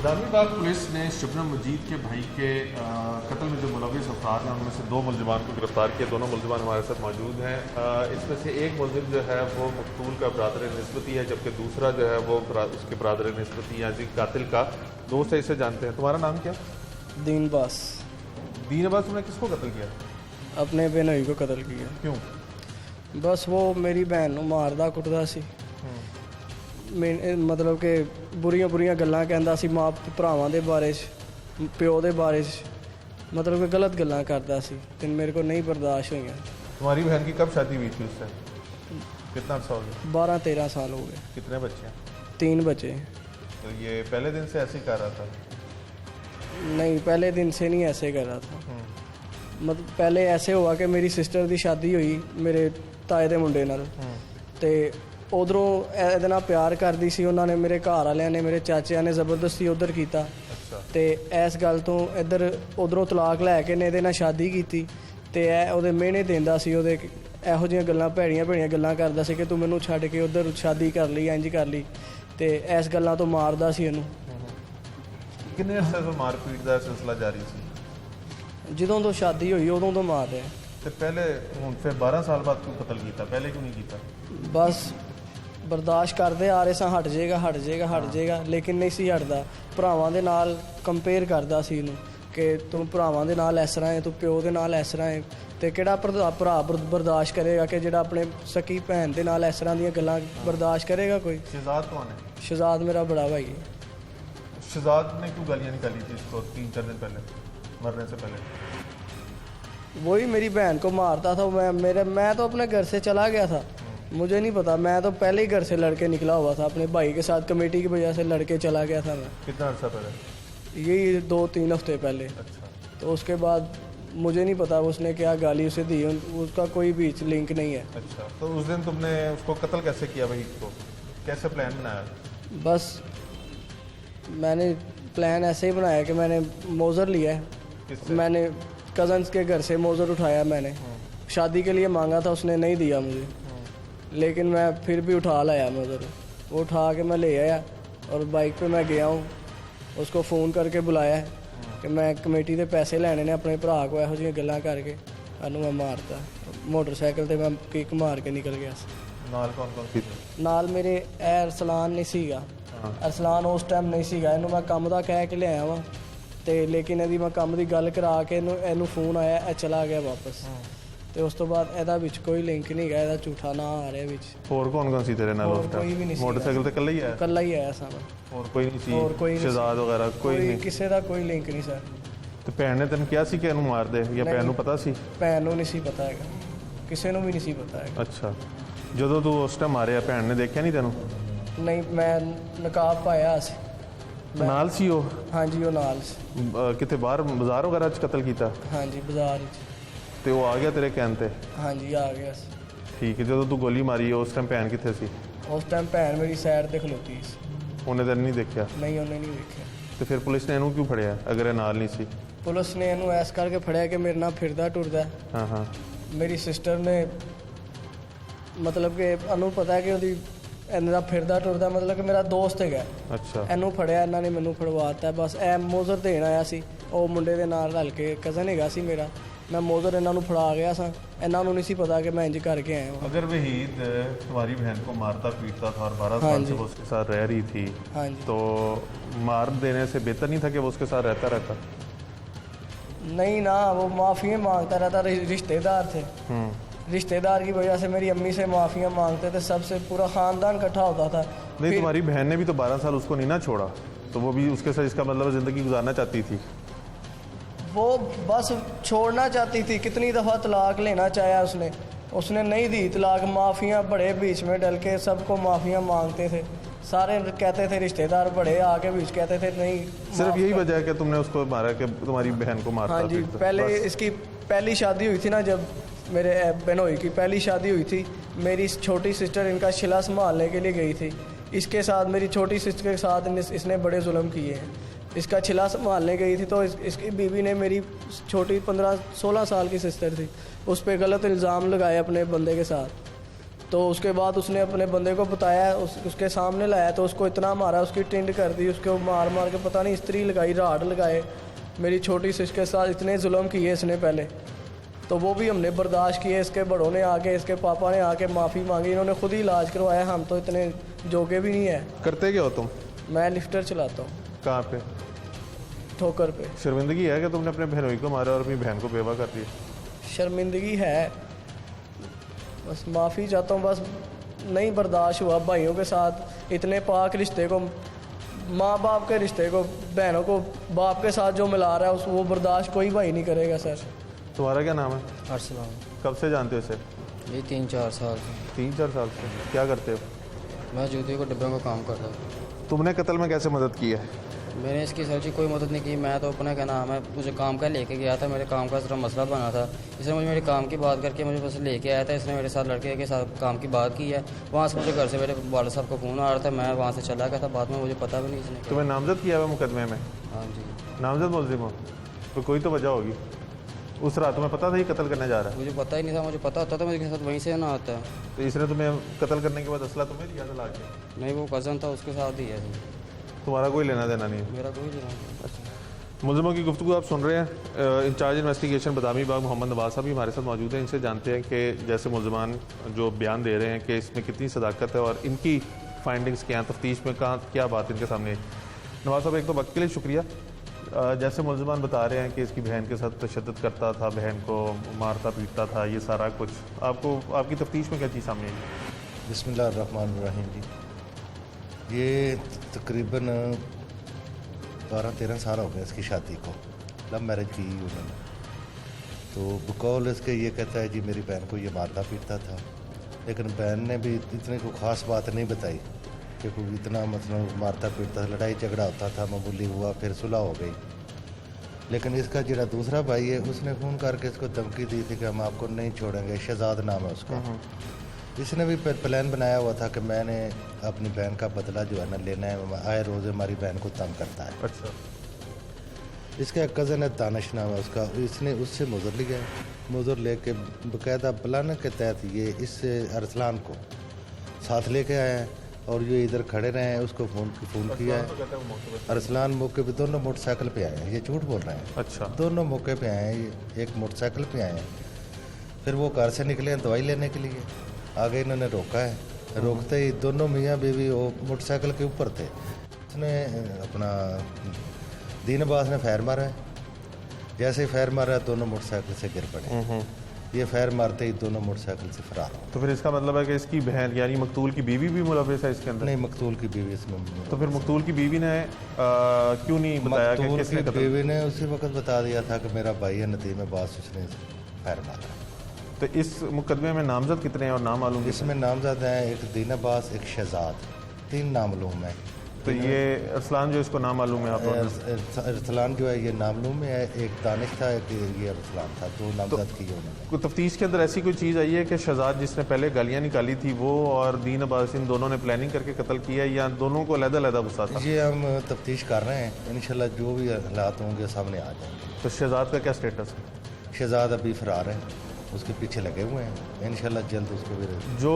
दानिशबाग पुलिस ने शबनम मजीद के भाई के कत्ल में जो मुलविस अफराद हैं उनमें से 2 मुलजिमान को गिरफ्तार किया। दोनों मुलजिमान हमारे साथ मौजूद हैं। इसमें से एक मुलजिम जो है वो मकतूल का बरदर निस्बती है, जबकि दूसरा जो है वो उसके बरदर निस्बती यानी कातिल का दोस्त है। इसे जानते हैं। तुम्हारा नाम क्या? दीन अब्बास। दीन अब्बास, तुमने किसको कत्ल किया? अपने बहनोई को कत्ल किया। क्यों? बस वो मेरी भैन ਨੂੰ ਮਾਰਦਾ ਕੁੱਟਦਾ ਸੀ। मतलब कि बुरियां बुरियां गल्लां कहंदा सी मां भरावां दे बारे च, प्यो दे बारे च, मतलब कि गलत गल्लां करदा सी ते मेरे को नहीं बर्दाश्त होईयां। तुम्हारी बहन की कब शादी हुई थी उससे? कितना अर्सा हो गया? 12-13 साल हो गए। कितने बच्चे हैं? 3 बच्चे। तो ये पहले दिन से ऐसे ही कर रहा था? नहीं, पहले दिन से नहीं ऐसे कर रहा था। मतलब पहले ऐसे हुआ कि मेरी सिस्टर की शादी हुई मेरे ताए दे मुंडे नाल, ते उधरों ਇਹਦੇ ਨਾਲ ਪਿਆਰ ਕਰਦੀ ਸੀ। ਉਹਨਾਂ ਨੇ ਮੇਰੇ ਘਰ ਵਾਲਿਆਂ ਨੇ, ਮੇਰੇ ਚਾਚਿਆਂ ਨੇ ਜ਼ਬਰਦਸਤੀ ਉਧਰ ਕੀਤਾ, ਤੇ ਇਸ ਗੱਲ ਤੋਂ ਇੱਧਰ ਉਧਰੋਂ ਤਲਾਕ ਲੈ ਕੇ ਨੇ ਇਹਦੇ ਨਾਲ ਸ਼ਾਦੀ ਕੀਤੀ, ਤੇ ਇਹ ਉਹਦੇ ਮਿਹਣੇ ਦਿੰਦਾ ਸੀ, ਉਹਦੇ ਇਹੋ ਜਿਹੀਆਂ ਗੱਲਾਂ ਭੈੜੀਆਂ ਭੈੜੀਆਂ ਗੱਲਾਂ ਕਰਦਾ ਸੀ ਕਿ ਤੂੰ ਮੈਨੂੰ ਛੱਡ ਕੇ ਉਧਰ ਸ਼ਾਦੀ ਕਰ ਲਈ, ਇੰਜ ਕਰ ਲਈ, ਤੇ ਇਸ ਗੱਲਾਂ ਤੋਂ ਮਾਰਦਾ ਸੀ ਇਹਨੂੰ। ਕਿੰਨੇ ਅਰਸੇ ਤੋਂ ਮਾਰਪੀਟ ਦਾ ਸਿਲਸਿਲਾ ਜਾਰੀ ਸੀ? ਜਦੋਂ ਤੋਂ ਸ਼ਾਦੀ ਹੋਈ ਉਦੋਂ ਤੋਂ ਮਾਰ ਰਿਹਾ। ਤੇ ਪਹਿਲੇ ਹੁਣ ਫਿਰ 12 ਸਾਲ ਬਾਅਦ ਕਿਉਂ ਕਤਲ ਕੀਤਾ? ਪਹਿਲੇ ਕਿਉਂ ਨਹੀਂ ਕੀਤਾ? ਬਸ ਬਰਦਾਸ਼ਤ ਕਰਦੇ ਆ ਰਹੇ ਸਾਂ, ਹਟ ਜਾਏਗਾ ਹਟ ਜਾਏਗਾ ਹਟ ਜਾਏਗਾ, ਲੇਕਿਨ ਨਹੀਂ ਸੀ ਹਟਦਾ। ਭਰਾਵਾਂ ਦੇ ਨਾਲ ਕੰਪੇਅਰ ਕਰਦਾ ਸੀ ਇਹਨੂੰ ਕਿ ਤੂੰ ਭਰਾਵਾਂ ਦੇ ਨਾਲ ਇਸ ਤਰ੍ਹਾਂ ਹੈ, ਤੂੰ ਪਿਓ ਦੇ ਨਾਲ ਇਸ ਤਰ੍ਹਾਂ ਹੈ, ਤੇ ਕਿਹੜਾ ਭਰਾ ਬਰਦਾਸ਼ਤ ਕਰੇਗਾ ਕਿ ਜਿਹੜਾ ਆਪਣੇ ਸਕੀ ਭੈਣ ਦੇ ਨਾਲ ਇਸ ਤਰ੍ਹਾਂ ਦੀਆਂ ਗੱਲਾਂ ਬਰਦਾਸ਼ਤ ਕਰੇਗਾ ਕੋਈ? ਸ਼ਹਿਜ਼ਾਦ ਕੌਣ ਹੈ? ਸ਼ਹਿਜ਼ਾਦ ਮੇਰਾ ਬੜਾ ਭਾਈ ਹੈ। शहजाद ने क्यों गालियाँ निकाली थी इसको 3-4 दिन पहले मरने से पहले? वही मेरी बहन को मारता था। मैं तो अपने घर से चला गया था, मुझे नहीं पता। मैं तो पहले ही घर से लड़के निकला हुआ था, अपने भाई के साथ कमेटी की वजह से लड़के चला गया था मैं। कितना अर्सा पहले? यही 2-3 हफ्ते पहले। अच्छा। तो उसके बाद मुझे नहीं पता उसने क्या गाली उसे दी, उसका कोई बीच लिंक नहीं है। अच्छा, तो उस दिन तुमने उसको कत्ल कैसे किया वही को? कैसे प्लान बनाया? बस मैंने प्लान ऐसे ही बनाया कि मैंने मोज़र लिया है। किससे? मैंने कज़न्स के घर से मोज़र उठाया। मैंने शादी के लिए मांगा था, उसने नहीं दिया मुझे, लेकिन मैं फिर भी उठा लाया मोज़र। वो उठा के मैं ले आया और बाइक पे मैं गया हूँ, उसको फ़ोन करके बुलाया कि मैं कमेटी के पैसे लेने ने अपने भरा को ਇਹੋ ਜਿਹੀਆਂ ਗੱਲਾਂ करके अनु मैं मारता। मोटरसाइकिल ਤੇ मैं किक मार के निकल गया ਸੀ। नाल कौन कौन सी? ਨਾਲ ਮੇਰੇ ਅਰਸਲਾਨ ਨਹੀਂ ਸੀਗਾ। ਅਰਸਲਾਨ ਉਸ ਟਾਈਮ ਨਹੀਂ ਸੀਗਾ। ਇਹਨੂੰ ਮੈਂ ਕੰਮ ਦਾ ਕਹਿ ਕੇ ਲਿਆਇਆ ਵਾਂ ਤੇ ਲੇਕਿਨ ਇਹਦੀ ਮੈਂ ਕੰਮ ਦੀ ਗੱਲ ਕਰਾ ਕੇ ਇਹਨੂੰ ਫੋਨ ਆਇਆ, ਇਹ ਚਲਾ ਗਿਆ ਵਾਪਸ। ਤੇ ਉਸ ਤੋਂ ਬਾਅਦ ਇਹਦਾ ਵਿੱਚ ਕੋਈ ਲਿੰਕ ਨਹੀਂ ਗਾ, ਇਹਦਾ ਝੂਠਾ ਨਾਂ ਆ ਰਿਹਾ ਵਿੱਚ। ਹੋਰ ਕੌਣ ਕੌਣ ਸੀ ਤੇਰੇ ਨਾਲ ਹੋਰ ਉਸ ਕੋਈ ਵੀ ਟਾਈਮ? ਨਹੀਂ ਸੀ। ਮੋਟਰਸਾਈਕਲ ਤੇ ਇਕੱਲਾ ਹੀ ਆਇਆ? ਇਕੱਲਾ ਹੀ ਆਇਆ ਸਾਂ ਮੈਂ। ਹੋਰ ਕੋਈ ਨਹੀਂ ਸੀ? ਹੋਰ ਕੋਈ ਨਹੀਂ ਸੀ। ਸ਼ਹਜ਼ਾਦ ਵਗੈਰਾ ਕੋਈ ਨਹੀਂ? ਕਿਸੇ ਦਾ ਕੋਈ ਲਿੰਕ ਨਹੀਂ ਸਰ। ਤੇ ਭੈਣ ਨੇ ਤੈਨੂੰ ਕਿਹਾ ਸੀ ਕਿ ਇਹਨੂੰ ਮਾਰ ਦੇ, ਜਾਂ ਭੈਣ ਨੂੰ ਪਤਾ ਸੀ? ਭੈਣ ਨੂੰ ਨਹੀਂ ਸੀ ਪਤਾ ਹੈਗਾ, ਕਿਸੇ ਨੂੰ ਵੀ ਨਹੀਂ ਸੀ ਪਤਾ ਹੈਗਾ। ਅੱਛਾ, ਜਦੋਂ ਤੂੰ ਉਸ ਟਾਈਮ ਮਾਰਿਆ ਭੈਣ ਨੇ ਦੇਖਿਆ ਨਹੀਂ ਤੈਨੂੰ? ਨਹੀਂ, ਮੈਂ ਨਕਾਬ ਪਾਇਆ ਸੀ। ਨਾਲ ਸੀ ਉਹ? ਹਾਂਜੀ, ਉਹ ਨਾਲ ਸੀ। ਕਿਤੇ ਬਾਹਰ ਬਾਜ਼ਾਰ ਵਗੈਰਾ 'ਚ ਕਤਲ ਕੀਤਾ? ਹਾਂਜੀ, ਬਾਜ਼ਾਰ ਵਿੱਚ। ਤੇ ਉਹ ਆ ਗਿਆ ਤੇਰੇ ਕਹਿਣ ਤੇ? ਹਾਂਜੀ, ਆ ਗਿਆ ਸੀ। ਠੀਕ ਹੈ, ਜਦੋਂ ਤੂੰ ਗੋਲੀ ਮਾਰੀ ਉਸ ਟਾਈਮ ਭੈਣ ਕਿੱਥੇ ਸੀ? ਉਸ ਟਾਈਮ ਭੈਣ ਮੇਰੀ ਸਾਈਡ ਤੇ ਖਲੋਤੀ ਸੀ। ਉਹਨੇ ਤੈਨੂੰ ਨਹੀਂ ਦੇਖਿਆ? ਨਹੀਂ, ਉਹਨੇ ਨਹੀਂ ਵੇਖਿਆ। ਤੇ ਫਿਰ ਪੁਲਿਸ ਨੇ ਇਹਨੂੰ ਕਿਉਂ ਫੜਿਆ ਅਗਰ ਇਹ ਨਾਲ ਨਹੀਂ ਸੀ? ਪੁਲਿਸ ਨੇ ਇਹਨੂੰ ਐਸ ਕਰਕੇ ਫੜਿਆ ਕਿ ਮੇਰੇ ਨਾਲ ਫਿਰਦਾ ਟੁਰਦਾ। ਹਾਂ ਹਾਂ। ਮੇਰੀ ਸਿਸਟਰ ਨੇ ਮਤਲਬ ਕਿ ਇਹਨੂੰ ਪਤਾ ਕਿ ਉਹਦੀ ਇਹਨਾਂ ਦਾ ਫਿਰਦਾ ਟੁਰਦਾ ਮਤਲਬ ਕਿ ਮੇਰਾ ਦੋਸਤ ਹੈਗਾ। ਅੱਛਾ। ਇਹਨੂੰ ਫੜਿਆ, ਇਹਨਾਂ ਨੇ ਮੈਨੂੰ ਫੜਵਾਤਾ। ਬਸ ਇਹ ਮੋਜ਼ਰ ਦੇਣ ਆਇਆ ਸੀ, ਉਹ ਮੁੰਡੇ ਦੇ ਨਾਲ ਰਲ ਕੇ, ਕਜ਼ਨ ਹੈਗਾ ਸੀ ਮੇਰਾ। मैं मोज़र इन्हों फड़ा गया सा, इन्हों नहीं सी पता कि मैं इंज करके आया हूँ। अगर वहीद तुम्हारी बहन को मारता पीटता था और 12 साल से वो उसके साथ रह रही थी, तो मार देने से बेहतर नहीं था कि वो उसके साथ रहता? नहीं ना, वो माफ़िया मांगता रहता। रिश्तेदार थे, रिश्तेदार की वजह से मेरी अम्मी से माफ़िया मांगते थे, सबसे पूरा ख़ानदान इकट्ठा होता था। नहीं, तुम्हारी बहन ने भी तो 12 साल उसको नहीं ना छोड़ा, तो वो भी उसके साथ इसका मतलब ज़िंदगी गुजारना चाहती थी। वो बस छोड़ना चाहती थी, कितनी दफ़ा तलाक लेना चाहा उसने नहीं दी तलाक। माफ़िया बड़े बीच में डल के सबको माफ़िया मांगते थे, सारे कहते थे, रिश्तेदार बड़े आके बीच कहते थे नहीं। सिर्फ यही वजह है कि तुमने उसको मारा कि तुम्हारी बहन को मारता? हाँ जी, पहले इसकी पहली शादी हुई थी ना, जब मेरे बहनोई की पहली शादी हुई थी, मेरी छोटी सिस्टर इनका शिला संभालने के लिए गई थी। इसके साथ मेरी छोटी सिस्टर के साथ इसने बड़े जुल्म किए हैं। इसका छिला संभालने गई थी तो इसकी बीवी ने, मेरी छोटी 15-16 साल की सिस्टर थी, उस पर गलत इल्ज़ाम लगाए अपने बंदे के साथ। तो उसके बाद उसने अपने बंदे को बताया, उसके सामने लाया तो उसको इतना मारा, उसकी टिंड कर दी, उसको मार मार के पता नहीं इस्त्री लगाई, राड लगाए। मेरी छोटी सिस्टर के साथ इतने जुल्म किए इसने पहले, तो वो भी हमने बर्दाश्त किए। इसके बड़ों ने आके, इसके पापा ने आके माफ़ी मांगी, इन्होंने खुद ही इलाज करवाया। हम तो इतने जोगे भी नहीं है। करते क्या हो तुम? मैं लिफ्टर चलाता हूँ। कहाँ पे? ठोकर पे। शर्मिंदगी है कि तुमने अपने बहनोई को मारा और अपनी बहन को बेवा कर दिया? शर्मिंदगी है, बस माफ़ी चाहता हूँ। बस नहीं बर्दाश्त हुआ भाइयों के साथ इतने पाक रिश्ते को, माँ बाप के रिश्ते को, बहनों को बाप के साथ जो मिला रहा है वो बर्दाश्त कोई भाई नहीं करेगा सर। तुम्हारा क्या नाम है? अरसलान। कब से जानते हो इसे? ये 3-4 साल से। 3-4 साल से। क्या करते हो? मैं जूते को डिब्बे को काम करता हूँ। तुमने कत्ल में कैसे मदद की है? मैंने इसकी सर जी कोई मदद नहीं की। मैं तो अपना क्या नाम है, मुझे काम का लेके गया था, मेरे काम का सिर्फ मसला बना था। इसने मुझे मेरे काम की बात करके मुझे बस लेके आया था। इसने मेरे साथ लड़के के साथ काम की बात की है। वहाँ से मुझे घर से मेरे वाले साहब का फ़ोन आ रहा था, मैं वहाँ से चला गया था। बाद में मुझे पता भी नहीं इसने। तुम्हें नामजद किया हुआ मुकदमे में? हाँ जी। नामजद मुलजिम हो तो कोई तो वजह होगी। उस रात तुम्हें पता था ये कत्ल करने जा रहा है? मुझे पता ही नहीं था, मुझे पता होता तो मेरे साथ वहीं से ना आता। तो इसने तुम्हें कत्ल करने के बाद असला तुम्हें दिया था लाके? नहीं, वो कज़न था, उसके साथ ही है। तुम्हारा कोई लेना देना नहीं है? मेरा कोई लेना। अच्छा, मुलजिमों की गुफ्तगू आप सुन रहे हैं। इंचार्ज इन्वेस्टिगेशन बदामी बाग मोहम्मद नवाज साहब भी हमारे साथ मौजूद हैं। इनसे जानते हैं कि जैसे मुलजिमान जो बयान दे रहे हैं कि इसमें कितनी सदाकत है और इनकी फाइंडिंग्स क्या हैं, तफ्तीश में कहाँ क्या बात इनके सामने आई। नवाज साहब, एक तो वक्त के लिए शुक्रिया। जैसे मुलजिमान बता रहे हैं कि इसकी बहन के साथ तशद्दुद करता था, बहन को मारता पीटता था, ये सारा कुछ आपको आपकी तफ्तीश में क्या चीज़ सामने आई? बिस्मिल्लाहिर्रहमानिर्रहीम जी, ये तकरीबन 12-13 साल हो गए इसकी शादी को, लव मैरिज की उन्होंने। तो बकौल इसके ये कहता है जी मेरी बहन को ये मारता पीटता था, लेकिन बहन ने भी इतनी कोई ख़ास बात नहीं बताई कि कोई इतना मतलब मारता पीटता था, लड़ाई झगड़ा होता था, मामूली हुआ, फिर सुलह हो गई। लेकिन इसका जो दूसरा भाई है उसने फ़ोन करके इसको धमकी दी थी कि हम आपको नहीं छोड़ेंगे, शहजाद नाम है उसका। इसने भी प्लान बनाया हुआ था कि मैंने अपनी बहन का बदला जो है ना लेना है, आए रोज़ हमारी बहन को तंग करता है। अच्छा। इसका कज़न है दानिश नाम है उसका, इसने उससे मुज़र लिया, मुज़र लेके बाकायदा प्लान के तहत ये इस अरसलान को साथ लेके आया है और ये इधर खड़े रहे हैं, उसको फ़ोन किया है। अरसलान मौके पे दोनों मोटरसाइकिल पे आए हैं, ये झूठ बोल रहे हैं। अच्छा। दोनों मौके पे आए हैं, ये एक मोटरसाइकिल पे आए हैं, फिर वो घर से निकले हैं दवाई लेने के लिए, आगे इन्होंने रोका है, रोकते ही दोनों मियाँ बीवी वो मोटरसाइकिल के ऊपर थे। उसने अपना दीन अब्बास ने फायर मारा है, जैसे ही फायर मारा दोनों मोटरसाइकिल से गिर पड़े। ये फायर मारते ही दोनों मोटरसाइकिल से फरार हो। तो फिर इसका मतलब है कि इसकी बहन यानी मकतूल की बीवी भी मुलविस है इसके अंदर? नहीं, मकतूल की बीवी इसमें। तो फिर मकतूल की बीवी ने क्यों नहीं बताया कि किसने मकतूल की कत्ल? बीवी ने उसी वक्त बता दिया था कि मेरा भाई है नदीम अब्बास, उसने फायर मारा। तो इस मुकदमे में नामजद कितने हैं और नाम मालूम? इसमें नामजद हैं एक दीन अब्बास, एक शहजाद, 3 नामलूम है। तो ये अरसलान जो इसको नाम मालूम है आप? अरसलान जो है ये नामलूम है, एक दानिश था, एक ये अरसलान था, 2 नामजद किए उन्होंने। कोई तफ्तीश के अंदर ऐसी कोई चीज़ आई है कि शहजाद जिसने पहले गालियाँ निकाली थी वो और दीन अब्बास इन दोनों ने प्लानिंग करके कत्ल किया या दोनों को अलग-अलग गुस्सा था? ये हम तफ्तीश कर रहे हैं, इंशाल्लाह जो भी हालात होंगे सामने आ जाएंगे। तो शहजाद का क्या स्टेटस है? शहजाद अभी फरार है, उसके पीछे लगे हुए हैं, इंशाल्लाह जल्द उसको भी। जो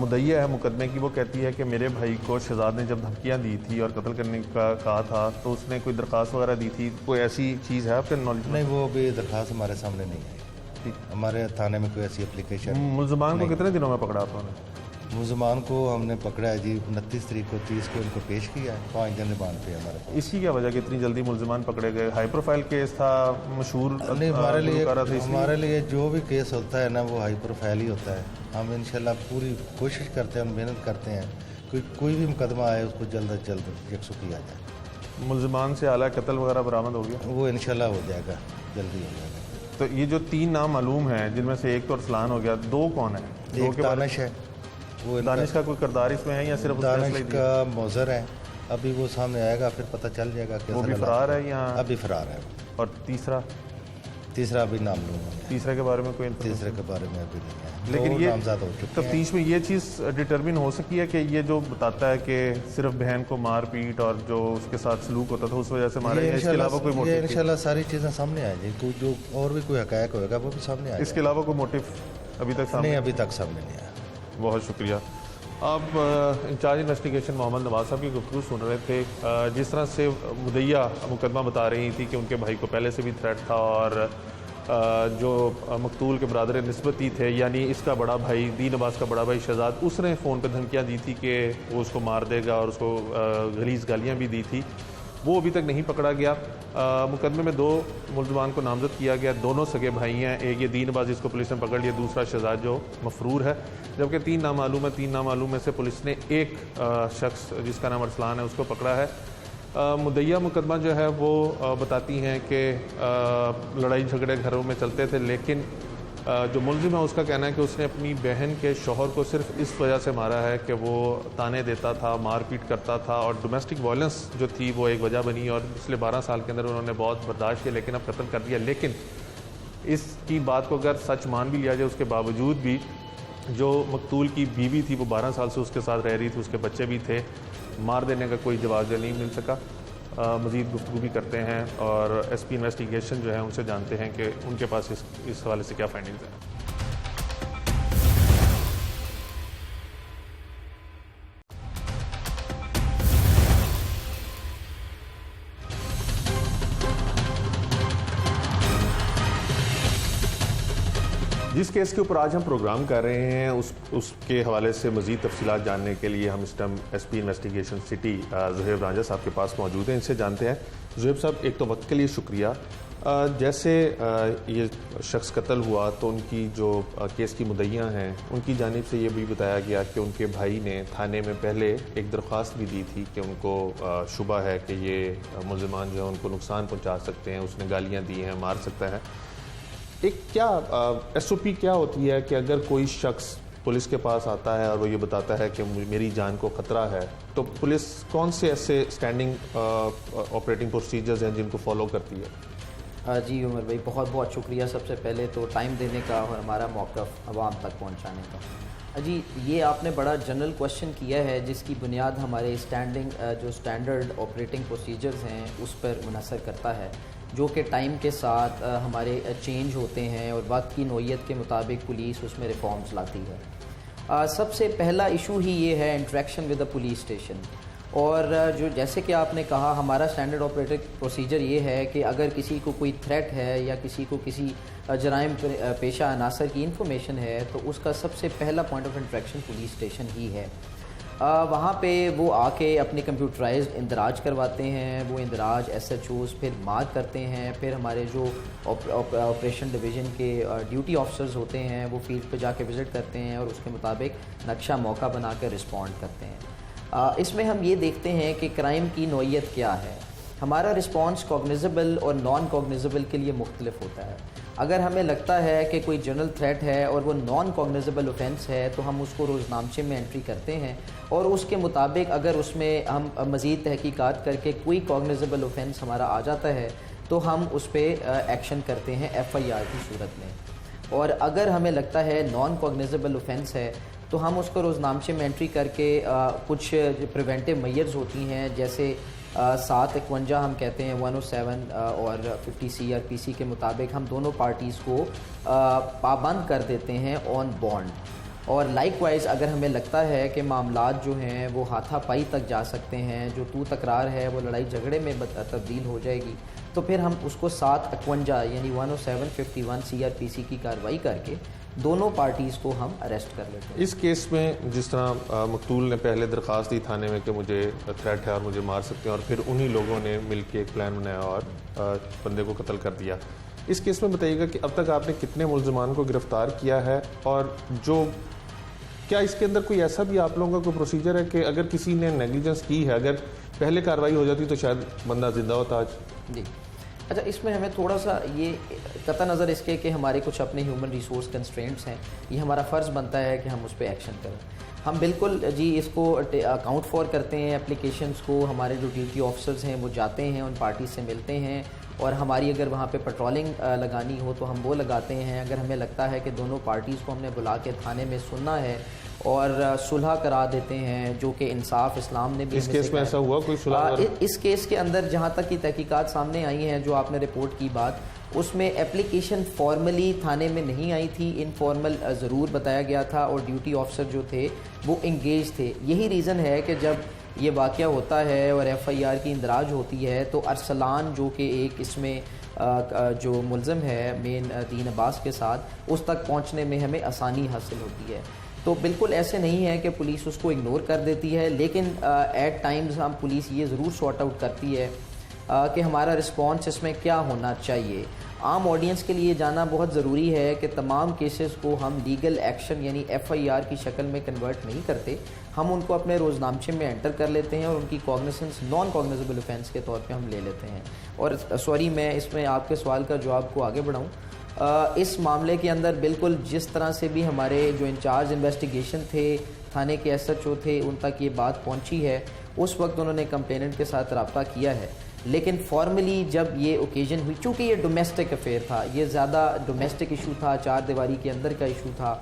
मुद्दईया है मुकदमे की वो कहती है कि मेरे भाई को शहजाद ने जब धमकियाँ दी थी और कत्ल करने का कहा था तो उसने कोई दरख्वास्त वगैरह दी थी, कोई ऐसी चीज़ है आपके नॉलेज में? नहीं, वो भी दरख्वास्त हमारे सामने नहीं आई, हमारे थाने में कोई ऐसी एप्लीकेशन। मुलजमान को कितने दिनों में पकड़ा आपने? मुलजमान को हमने पकड़ा है जी 29 तारीख को, 30 को उनको पेश किया है, 5 दिन रिमांड पे हमारे पास। इसकी क्या वजह कि इतनी जल्दी मुलजमान पकड़े गए? हाई प्रोफाइल केस था, मशहूर नहीं, हमारे लिए जो भी केस होता है ना वो हाई प्रोफाइल ही होता है। हम इंशाल्लाह पूरी कोशिश करते हैं, मेहनत करते हैं, कोई भी मुकदमा आए उसको जल्द अज जल्द यकसू किया जाए। मुलजमान से आला कत्ल वगैरह बरामद हो गया? वो इंशाल्लाह हो जाएगा, जल्दी हो जाएगा। तो ये जो 3 नाम मालूम हैं जिनमें से एक तो अरसलान हो गया, 2 कौन है? एक दानिश है, वो दानिश का कोई किरदार इसमें है या सिर्फ दानिश का मौजर है, अभी वो सामने आएगा फिर पता चल जाएगा कि वो भी फरार है या? अभी फरार है। और तीसरा अभी नाम लूँगा, तीसरे के बारे में कोई तीसरे के बारे में अभी नहीं है, लेकिन ये नामजद हो चुके हैं। तफ्तीश में ये चीज़ डिटरमिन हो सकी है कि ये जो बताता है कि सिर्फ बहन को मार पीट और जो उसके साथ सलूक होता था उस वजह से मारा गया, इसके अलावा कोई मोटिव? इंशाल्लाह सारी चीज़ें सामने आ जाएगी, कोई जो और भी कोई हकायक होगा वो भी सामने आ जाएगा। इसके अलावा कोई मोटिव अभी तक सामने? नहीं, अभी तक सामने नहीं आया। बहुत शुक्रिया। आप इंचार्ज इन्वेस्टिगेशन मोहम्मद नवाज साहब की गुफ्तगू सुन रहे थे। जिस तरह से मुद्दईया मुकदमा बता रही थी कि उनके भाई को पहले से भी थ्रेट था और जो मकतूल के बरादर निस्बती थे यानी इसका बड़ा भाई दीन अब्बास का बड़ा भाई शहजाद, उसने फ़ोन पर धमकियाँ दी थी कि वो उसको मार देगा और उसको गलीज़ गालियाँ भी दी थी, वो अभी तक नहीं पकड़ा गया। मुकदमे में 2 मुलजमान को नामजद किया गया, दोनों सगे भाई हैं, एक ये दीन अब्बास जिसको पुलिस ने पकड़ लिया, दूसरा शहजाद जो मफरूर है, जबकि 3 नामालूम है। 3 नामालूम में से पुलिस ने एक शख्स जिसका नाम अरसलान है उसको पकड़ा है। मुद्दईया मुकदमा जो है वो बताती हैं कि लड़ाई झगड़े घरों में चलते थे, लेकिन जो मुलजिम है उसका कहना है कि उसने अपनी बहन के शौहर को सिर्फ इस वजह से मारा है कि वो ताने देता था, मारपीट करता था और डोमेस्टिक वायलेंस जो थी वो एक वजह बनी और पिछले 12 साल के अंदर उन्होंने बहुत बर्दाश्त किया लेकिन अब कत्ल कर दिया। लेकिन इसकी बात को अगर सच मान भी लिया जाए उसके बावजूद भी जो मकतूल की बीवी थी वो 12 साल से उसके साथ रह रही थी, उसके बच्चे भी थे, मार देने का कोई जवाब नहीं मिल सका। मज़ीद गुफ्तगू भी करते हैं और SP इन्वेस्टिगेशन जो है उनसे जानते हैं कि उनके पास इस हवाले से क्या फाइंडिंग्स हैं। जिस केस के ऊपर आज हम प्रोग्राम कर रहे हैं उसके हवाले से मज़ीद तफसीलात जानने के लिए हम इस time SP investigation city Zuhaib Ranjha साहब के पास मौजूद हैं, इनसे जानते हैं। ज़ुहैब साहब, एक तो वक्त के लिए शुक्रिया जैसे ये शख्स कत्ल हुआ तो उनकी जो केस की मुद्दइयाँ हैं उनकी जानिब से ये भी बताया गया कि उनके भाई ने थाने में पहले एक दरख्वास्त भी दी थी कि उनको शुबा है कि ये मुल्ज़िमान जो है उनको नुकसान पहुंचा सकते हैं, उसने गालियां दी हैं, मार सकता है। एक क्या SOP क्या होती है कि अगर कोई शख्स पुलिस के पास आता है और वो ये बताता है कि मेरी जान को ख़तरा है, तो पुलिस कौन से ऐसे स्टैंडिंग ऑपरेटिंग प्रोसीजर्स हैं जिनको फॉलो करती है? जी उमर भाई, बहुत बहुत शुक्रिया सबसे पहले तो टाइम देने का और हमारा मौक़िफ़ आवाम तक पहुंचाने का। जी ये आपने बड़ा जनरल क्वेश्चन किया है जिसकी बुनियाद हमारे स्टैंडर्ड ऑपरेटिंग प्रोसीजर्स हैं उस पर मुनहसर करता है, जो कि टाइम के साथ हमारे चेंज होते हैं और वक्त की नौइयत के मुताबिक पुलिस उसमें रिफॉर्म्स लाती है। सबसे पहला इशू ही ये है interaction with the police station. और जो जैसे कि आपने कहा, हमारा स्टैंडर्ड ऑपरेटिंग प्रोसीजर ये है कि अगर किसी को कोई थ्रेट है या किसी को किसी जराइम पेशा अनासर की इंफॉर्मेशन है तो उसका सबसे पहला point of interaction police station ही है। वहाँ पे वो आके अपने कंप्यूटराइज्ड इंदराज करवाते हैं, वो इंदराज SHOs फिर मार्क करते हैं, फिर हमारे जो ऑपरेशन डिवीज़न के ड्यूटी ऑफिसर्स होते हैं वो फील्ड पे जाके विज़िट करते हैं और उसके मुताबिक नक्शा मौका बना कर रिस्पॉन्ड करते हैं। इसमें हम ये देखते हैं कि क्राइम की नौइयत क्या है। हमारा रिस्पॉन्स कॉग्निजेबल और नॉन कॉग्निजेबल के लिए मुख्तलिफ होता है। अगर हमें लगता है कि कोई जनरल थ्रेट है और वो नॉन कॉग्निजेबल ऑफेंस है तो हम उसको रोज़नामचे में एंट्री करते हैं और उसके मुताबिक अगर उसमें हम मज़ीद तहकीकात करके कोई कॉग्निजेबल ऑफेंस हमारा आ जाता है तो हम उस पर एक्शन करते हैं FIR की सूरत में। और अगर हमें लगता है नॉन कॉग्निजेबल ऑफेंस है तो हम उसको रोज़नामचे में एंट्री करके कुछ प्रिवेंटिव मेजर्स होती हैं, जैसे 751 हम कहते हैं 107 और 50 CRPC के मुताबिक हम दोनों पार्टीज़ को पाबंद कर देते हैं ऑन बॉन्ड। और लाइकवाइज अगर हमें लगता है कि मामलात जो हैं वो हाथापाई तक जा सकते हैं, जो तू तकरार है वो लड़ाई झगड़े में तब्दील हो जाएगी, तो फिर हम उसको 751 यानी 107 51 CRPC की कार्रवाई करके दोनों पार्टीज़ को हम अरेस्ट कर लेते हैं। इस केस में जिस तरह मकतूल ने पहले दरख्वास्त दी थाने में कि मुझे थ्रेट है और मुझे मार सकते हैं, और फिर उन्हीं लोगों ने मिलकर एक प्लान बनाया और बंदे को कत्ल कर दिया। इस केस में बताइएगा कि अब तक आपने कितने मुल्ज़िमान को गिरफ़्तार किया है, और जो क्या इसके अंदर कोई ऐसा भी आप लोगों का कोई प्रोसीजर है कि अगर किसी ने नेग्लिजेंस की है, अगर पहले कार्रवाई हो जाती तो शायद बंदा ज़िंदा होता आज? जी अच्छा, इसमें हमें थोड़ा सा ये कतई नज़र इसके कि हमारे कुछ अपने ह्यूमन रिसोर्स कंस्ट्रेंट्स हैं, ये हमारा फ़र्ज़ बनता है कि हम उस पर एक्शन करें। हम बिल्कुल जी इसको अकाउंट फॉर करते हैं एप्लीकेशंस को। हमारे जो ड्यूटी ऑफिसर्स हैं वो जाते हैं, उन पार्टी से मिलते हैं, और हमारी अगर वहाँ पे पेट्रोलिंग लगानी हो तो हम वो लगाते हैं। अगर हमें लगता है कि दोनों पार्टीज़ को हमने बुला के थाने में सुनना है और सुलह करा देते हैं, जो कि इंसाफ इस्लाम ने भी इस केस में ऐसा हुआ कोई सुलह? इस केस के अंदर जहाँ तक की तहकीकात सामने आई हैं, जो आपने रिपोर्ट की बात, उसमें एप्लीकेशन फॉर्मली थाने में नहीं आई थी, इनफॉर्मल ज़रूर बताया गया था और ड्यूटी ऑफिसर जो थे वो इंगेज थे। यही रीज़न है कि जब ये वाक़या होता है और FIR की इंदराज होती है तो अरसलान जो कि एक इसमें जो मुल्ज़िम है मेन दीन अब्बास के साथ, उस तक पहुंचने में हमें आसानी हासिल होती है। तो बिल्कुल ऐसे नहीं है कि पुलिस उसको इग्नोर कर देती है, लेकिन एट टाइम्स हम पुलिस ये ज़रूर सॉर्ट आउट करती है कि हमारा रिस्पॉन्स इसमें क्या होना चाहिए। आम ऑडियंस के लिए जाना बहुत ज़रूरी है कि तमाम केसेस को हम लीगल एक्शन यानी FIR की शक्ल में कन्वर्ट नहीं करते, हम उनको अपने रोज़नामचे में एंटर कर लेते हैं और उनकी कॉग्निसेंस नॉन कॉग्निजेबल ऑफेंस के तौर पे हम ले लेते हैं। और सॉरी, मैं इसमें आपके सवाल का जवाब को आगे बढ़ाऊँ, इस मामले के अंदर बिल्कुल जिस तरह से भी हमारे जो इंचार्ज इन्वेस्टिगेशन थे, थाने के SHO थे, उन तक ये बात पहुँची है, उस वक्त उन्होंने कंप्लेनेंट के साथ रब्ता किया है। लेकिन फॉर्मली जब ये ओकेजन हुई, चूँकि ये डोमेस्टिक अफेयर था, ये ज़्यादा डोमेस्टिक इशू था, 4 दीवारी के अंदर का इशू था,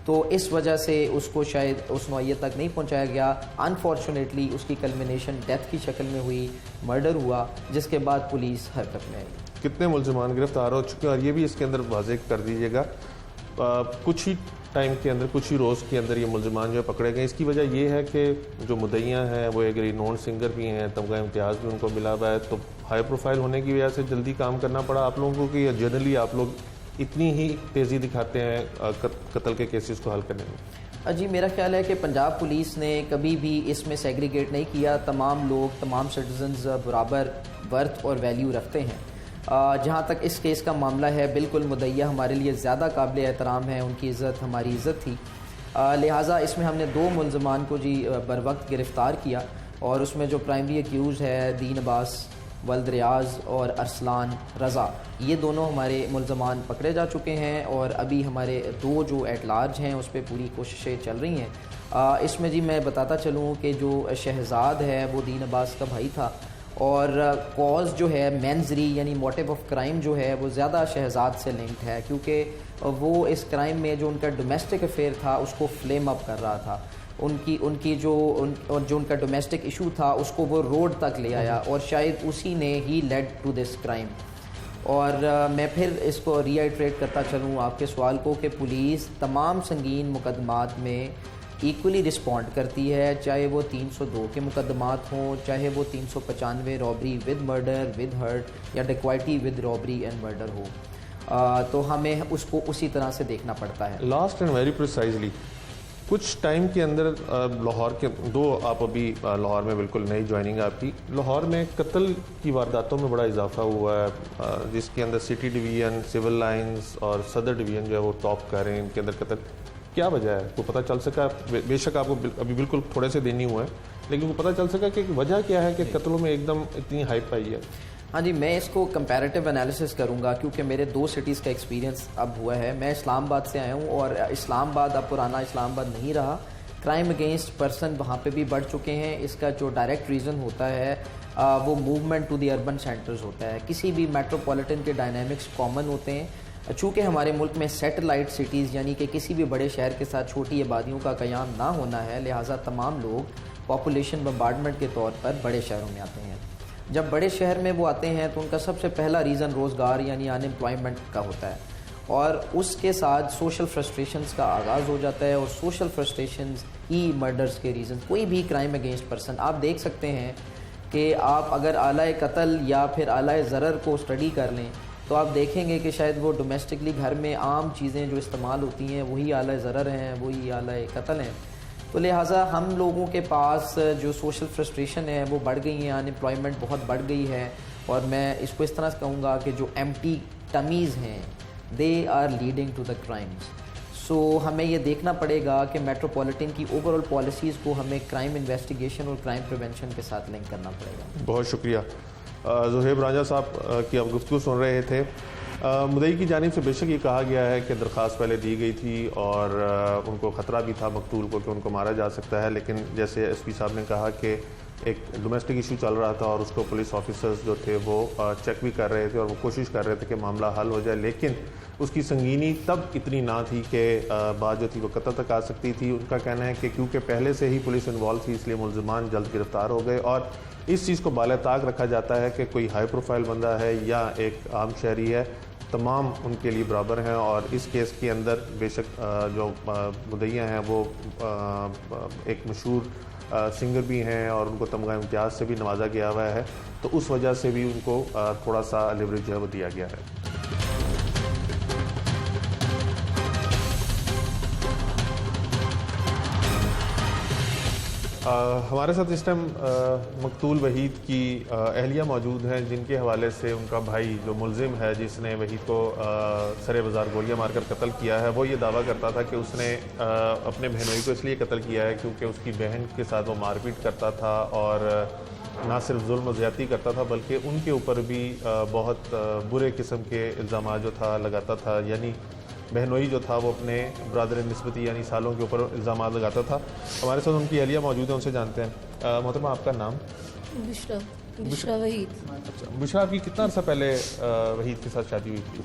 तो इस वजह से उसको शायद उस नौइयत तक नहीं पहुंचाया गया। अनफॉर्चुनेटली उसकी कल्मिनेशन डेथ की शक्ल में हुई, मर्डर हुआ, जिसके बाद पुलिस हरकत में आई। कितने मुल्ज़िमान गिरफ्तार हो चुके हैं, और ये भी इसके अंदर वाज़ेह कर दीजिएगा, कुछ ही टाइम के अंदर, कुछ ही रोज़ के अंदर ये मुल्ज़िमान जो पकड़े गए। इसकी वजह ये है कि जो मुद्दइयाँ हैं वो एक रिनोन सिंगर भी हैं, तमगा इम्तियाज़ भी उनको मिला हुआ है, तो हाई प्रोफाइल होने की वजह से जल्दी काम करना पड़ा आप लोगों को, कि जनरली आप लोग इतनी ही तेज़ी दिखाते हैं कत्ल के केसेस को हल करने में? जी मेरा ख्याल है कि पंजाब पुलिस ने कभी भी इसमें सेग्रीगेट नहीं किया। तमाम लोग, तमाम सिटीजन्स बराबर वर्थ और वैल्यू रखते हैं। जहाँ तक इस केस का मामला है, बिल्कुल मुद्दइया हमारे लिए ज़्यादा काबिल एहतराम है, उनकी इज़्ज़त हमारी इज़्ज़त थी। लिहाजा इसमें हमने 2 मुलज़मान को जी बर वक्त गिरफ़्तार किया और उसमें जो प्राइमरी एक्यूज़ है दीन अब्बास, वल्द रियाज़ और अरसलान रज़ा, ये दोनों हमारे मुलज़मान पकड़े जा चुके हैं और अभी हमारे 2 जो एट लार्ज हैं उस पर पूरी कोशिशें चल रही हैं। इसमें जी मैं बताता चलूँ कि जो शहजाद है वो दीन अब्बास का भाई था और कॉज जो है मेंजरी यानी मोटिव ऑफ क्राइम जो है वो ज़्यादा शहजाद से लिंक्ड है, क्योंकि वो इस क्राइम में जो उनका डोमेस्टिक अफेयर था उसको फ्लेम अप कर रहा था। उनकी जो उनका डोमेस्टिक इशू था उसको वो रोड तक ले आया और शायद उसी ने ही लेड टू दिस क्राइम। और मैं फिर इसको रीआइट्रेट करता चलूँ आपके सवाल को कि पुलिस तमाम संगीन मुकदमात में इक्वली रिस्पॉन्ड करती है, चाहे वो 302 के मुकदमात हों, चाहे वो 395 robbery with murder with hurt या dacoity with robbery and murder हो। तो हमें उसको उसी तरह से देखना पड़ता है। लास्ट एंड वेरी प्रिसाइजली, कुछ टाइम के अंदर लाहौर के आप अभी लाहौर में बिल्कुल नई ज्वाइनिंग आपकी, लाहौर में कत्ल की वारदातों में बड़ा इजाफा हुआ है, जिसके अंदर सिटी डिवीज़न, सिविल लाइंस और सदर डिवीज़न जो है वो टॉप कर रहे हैं इनके अंदर कत्ल। क्या वजह है, को पता चल सका? बेशक आपको अभी बिल्कुल थोड़े से दिन ही हुए हैं, लेकिन वो पता चल सका कि वजह क्या है कि कत्लों में एकदम इतनी हाइप आई है? हाँ जी, मैं इसको कंपैरेटिव एनालिसिस करूँगा क्योंकि मेरे 2 सिटीज़ का एक्सपीरियंस अब हुआ है। मैं इस्लामाबाद से आया हूँ और इस्लामाबाद अब पुराना इस्लामाबाद नहीं रहा। क्राइम अगेंस्ट पर्सन वहाँ पे भी बढ़ चुके हैं। इसका जो डायरेक्ट रीज़न होता है वो movement to the urban centres होता है। किसी भी मेट्रोपॉलिटन के डायनामिक्स कॉमन होते हैं। चूँकि हमारे मुल्क में सैटेलाइट सिटीज़ यानी कि किसी भी बड़े शहर के साथ छोटी आबादियों का क़याम ना होना है, लिहाजा तमाम लोग पॉपुलेशन बम्बार्डमेंट के तौर पर बड़े शहरों में आते हैं। जब बड़े शहर में वो आते हैं तो उनका सबसे पहला रीज़न रोज़गार यानी अनएम्प्लॉयमेंट का होता है और उसके साथ सोशल फ्रस्ट्रेशंस का आगाज़ हो जाता है और सोशल फ्रस्ट्रेशंस ही मर्डर्स के रीज़न। कोई भी क्राइम अगेंस्ट पर्सन आप देख सकते हैं कि आप अगर आलाए कत्ल या फिर आलाए ज़रर को स्टडी कर लें तो आप देखेंगे कि शायद वो डोमेस्टिकली घर में आम चीज़ें जो इस्तेमाल होती हैं वही आलाए ज़रर हैं, वही आलाए कत्ल हैं। तो लिहाजा हम लोगों के पास जो सोशल फ्रस्ट्रेशन है वो बढ़ गई है, अनएम्प्लॉयमेंट बहुत बढ़ गई है और मैं इसको इस तरह से कहूँगा कि जो एम्प्टी टमीज़ हैं they are leading to the crimes. So हमें ये देखना पड़ेगा कि मेट्रोपॉलिटन की ओवरऑल पॉलिसीज़ को हमें क्राइम इन्वेस्टिगेशन और क्राइम प्रिवेंशन के साथ लिंक करना पड़ेगा। बहुत शुक्रिया। ज़ुहैब रांझा साहब की आप गुफ्तगू सुन रहे थे। मुद्दई की जानिब से बेशक ये कहा गया है कि दरख्वास्त पहले दी गई थी और उनको ख़तरा भी था मकतूल को कि उनको मारा जा सकता है, लेकिन जैसे एसपी साहब ने कहा कि एक डोमेस्टिक इशू चल रहा था और उसको पुलिस ऑफिसर्स जो थे वो चेक भी कर रहे थे और वो कोशिश कर रहे थे कि मामला हल हो जाए, लेकिन उसकी संगीनी तब इतनी ना थी कि बात जो थी वो कत्ल तक आ सकती थी। उनका कहना है कि क्योंकि पहले से ही पुलिस इन्वॉल्व थी इसलिए मुलज़मान जल्द गिरफ्तार हो गए और इस चीज़ को बाले-ताक रखा जाता है कि कोई हाई प्रोफाइल बंदा है या एक आम शहरी है, तमाम उनके लिए बराबर हैं। और इस केस के अंदर बेशक जो मुद्दइया हैं वो एक मशहूर सिंगर भी हैं और उनको तमगा इम्तियाज़ से भी नवाजा गया हुआ है, तो उस वजह से भी उनको थोड़ा सा लिवरेज जो है वो दिया गया है। हमारे साथ इस टाइम मकतूल वहीद की अहलिया मौजूद हैं, जिनके हवाले से उनका भाई जो मुलजिम है जिसने वहीद को सरे बाज़ार गोलियां मारकर कत्ल किया है, वो ये दावा करता था कि उसने अपने बहनोई को इसलिए कत्ल किया है क्योंकि उसकी बहन के साथ वो मारपीट करता था और ना सिर्फ जुल्म ज़्यादती करता था बल्कि उनके ऊपर भी बहुत बुरे किस्म के इल्ज़ाम जो था लगाता था। यानी बहनोई जो था वो अपने बरादर निस्बती यानी सालों के ऊपर इल्ज़ाम लगाता था। हमारे साथ उनकी अहलिया मौजूद है, उनसे जानते हैं। मोहतरमा आपका नाम? बुशरा वहीद। अच्छा, बुशरा आपकी कितना अर्सा पहले वहीद के साथ शादी हुई थी?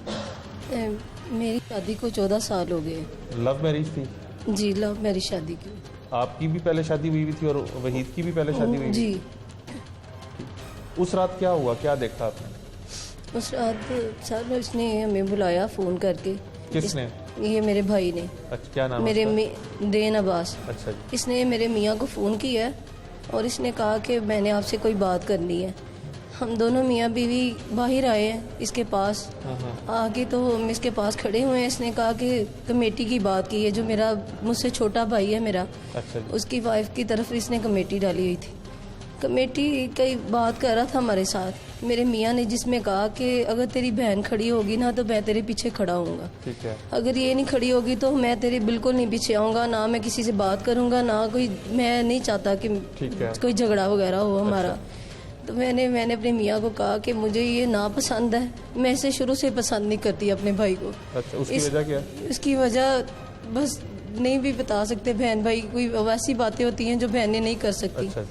मेरी शादी को 14 साल हो गए। लव मैरिज थी? जी, लव मैरिज शादी की। आपकी भी पहले शादी हुई थी और वहीद की भी पहले शादी हुई? जी। उस रात क्या हुआ, क्या देखा आपने? उस रात सर उसने हमें बुलाया फ़ोन करके। किसने? ये मेरे भाई ने। अच्छा, क्या नाम? मेरे दीन अब्बास। अच्छा। इसने मेरे मियाँ को फ़ोन किया और इसने कहा कि मैंने आपसे कोई बात करनी है। हम दोनों मियाँ बीवी बाहर आए हैं इसके पास। आगे तो हम इसके पास खड़े हुए हैं। इसने कहा कि कमेटी की बात की है, जो मेरा मुझसे छोटा भाई है मेरा, अच्छा, उसकी वाइफ की तरफ इसने कमेटी डाली हुई थी। कमेटी कई बात कर रहा था हमारे साथ मेरे मियाँ ने, जिसमें कहा कि अगर तेरी बहन खड़ी होगी ना तो मैं तेरे पीछे खड़ा हूँगा, ठीक है। अगर ये नहीं खड़ी होगी तो मैं तेरे बिल्कुल नहीं पीछे आऊँगा, ना मैं किसी से बात करूँगा, ना कोई, मैं नहीं चाहता कि ठीक है। कोई झगड़ा वगैरह हो हमारा। तो मैंने अपने मियाँ को कहा कि मुझे ये ना पसंद है, मैं इसे शुरू से पसंद नहीं करती अपने भाई को। अच्छा, उसकी वजह क्या है? उसकी वजह बस नहीं भी बता सकते, बहन भाई कोई वैसी बातें होती हैं जो बहनें नहीं कर सकती। अच्छा,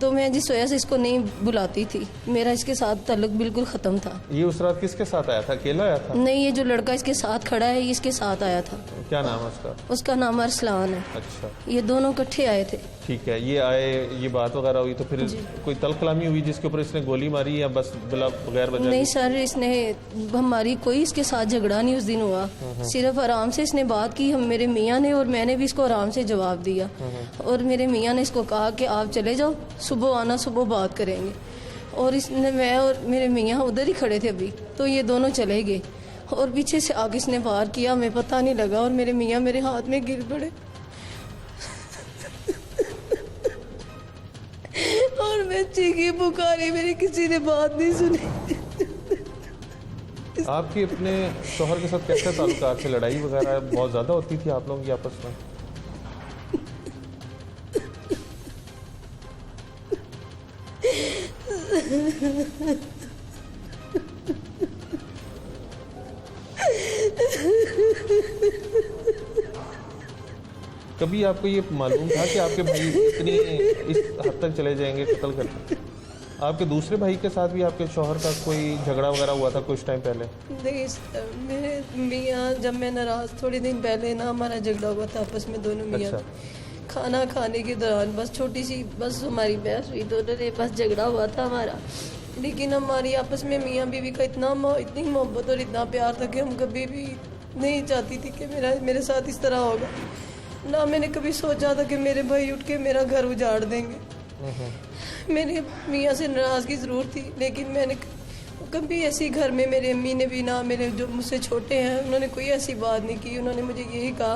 तो मैं जिस वजह से इसको नहीं बुलाती थी, मेरा इसके साथ ताल्लुक बिल्कुल ख़त्म था। ये उस रात किसके साथ आया था? अकेला आया था? नहीं, ये जो लड़का इसके साथ खड़ा है ये इसके साथ आया था। क्या नाम है उसका? उसका नाम अरसलान है। अच्छा, ये दोनों इकट्ठे आए थे। ठीक है। ये आए, ये बात वगैरह हुई तो फिर कोई तल कलामी हुई जिसके ऊपर इसने गोली मारी या बस बिला बगैर वजह? नहीं सर, इसने हमारी कोई इसके साथ झगड़ा नहीं उस दिन हुआ, सिर्फ आराम से इसने बात की, हम मेरे मियाँ ने, और मैंने भी इसको आराम से जवाब दिया। और मेरे मियाँ ने इसको कहा कि आप चले जाओ, सुबह आना, सुबह बात करेंगे। और इसने, मैं और मेरे मियाँ उधर ही खड़े थे अभी, तो ये दोनों चले गए और पीछे से आगे इसने वार किया, हमें पता नहीं लगा और मेरे मियाँ मेरे हाथ में गिर पड़े और मैं चीखी पुकारी, मेरी किसी ने बात नहीं सुनी। आपकी अपने शोहर के साथ कैसे ताल्लुकात थे? लड़ाई वगैरह बहुत ज़्यादा होती थी आप लोगों की आपस में? कभी आपको ये मालूम था कि आपके भाई इतनी इस हद तक चले जाएंगे कत्ल करके? आपके दूसरे भाई के साथ भी आपके शौहर का कोई झगड़ा वगैरह हुआ था कुछ टाइम पहले? नहीं सर, मेरे मियाँ, जब मैं नाराज़ थोड़े दिन पहले ना हमारा झगड़ा हुआ था आपस में दोनों मियाँ। अच्छा। खाना खाने के दौरान बस छोटी सी बस हमारी बहस हुई, दोनों ने बस झगड़ा हुआ था हमारा। लेकिन हमारी आपस में मियाँ बीवी का इतनी मोहब्बत और इतना प्यार था कि हम कभी भी नहीं चाहती थी कि मेरे साथ इस तरह होगा। ना मैंने कभी सोचा था कि मेरे भाई उठ के मेरा घर उजाड़ देंगे। मेरे मियाँ से नाराज़गी ज़रूर थी, लेकिन मैंने कभी ऐसी घर में, मेरे अम्मी ने भी ना, मेरे जो मुझसे छोटे हैं उन्होंने कोई ऐसी बात नहीं की। उन्होंने मुझे यही कहा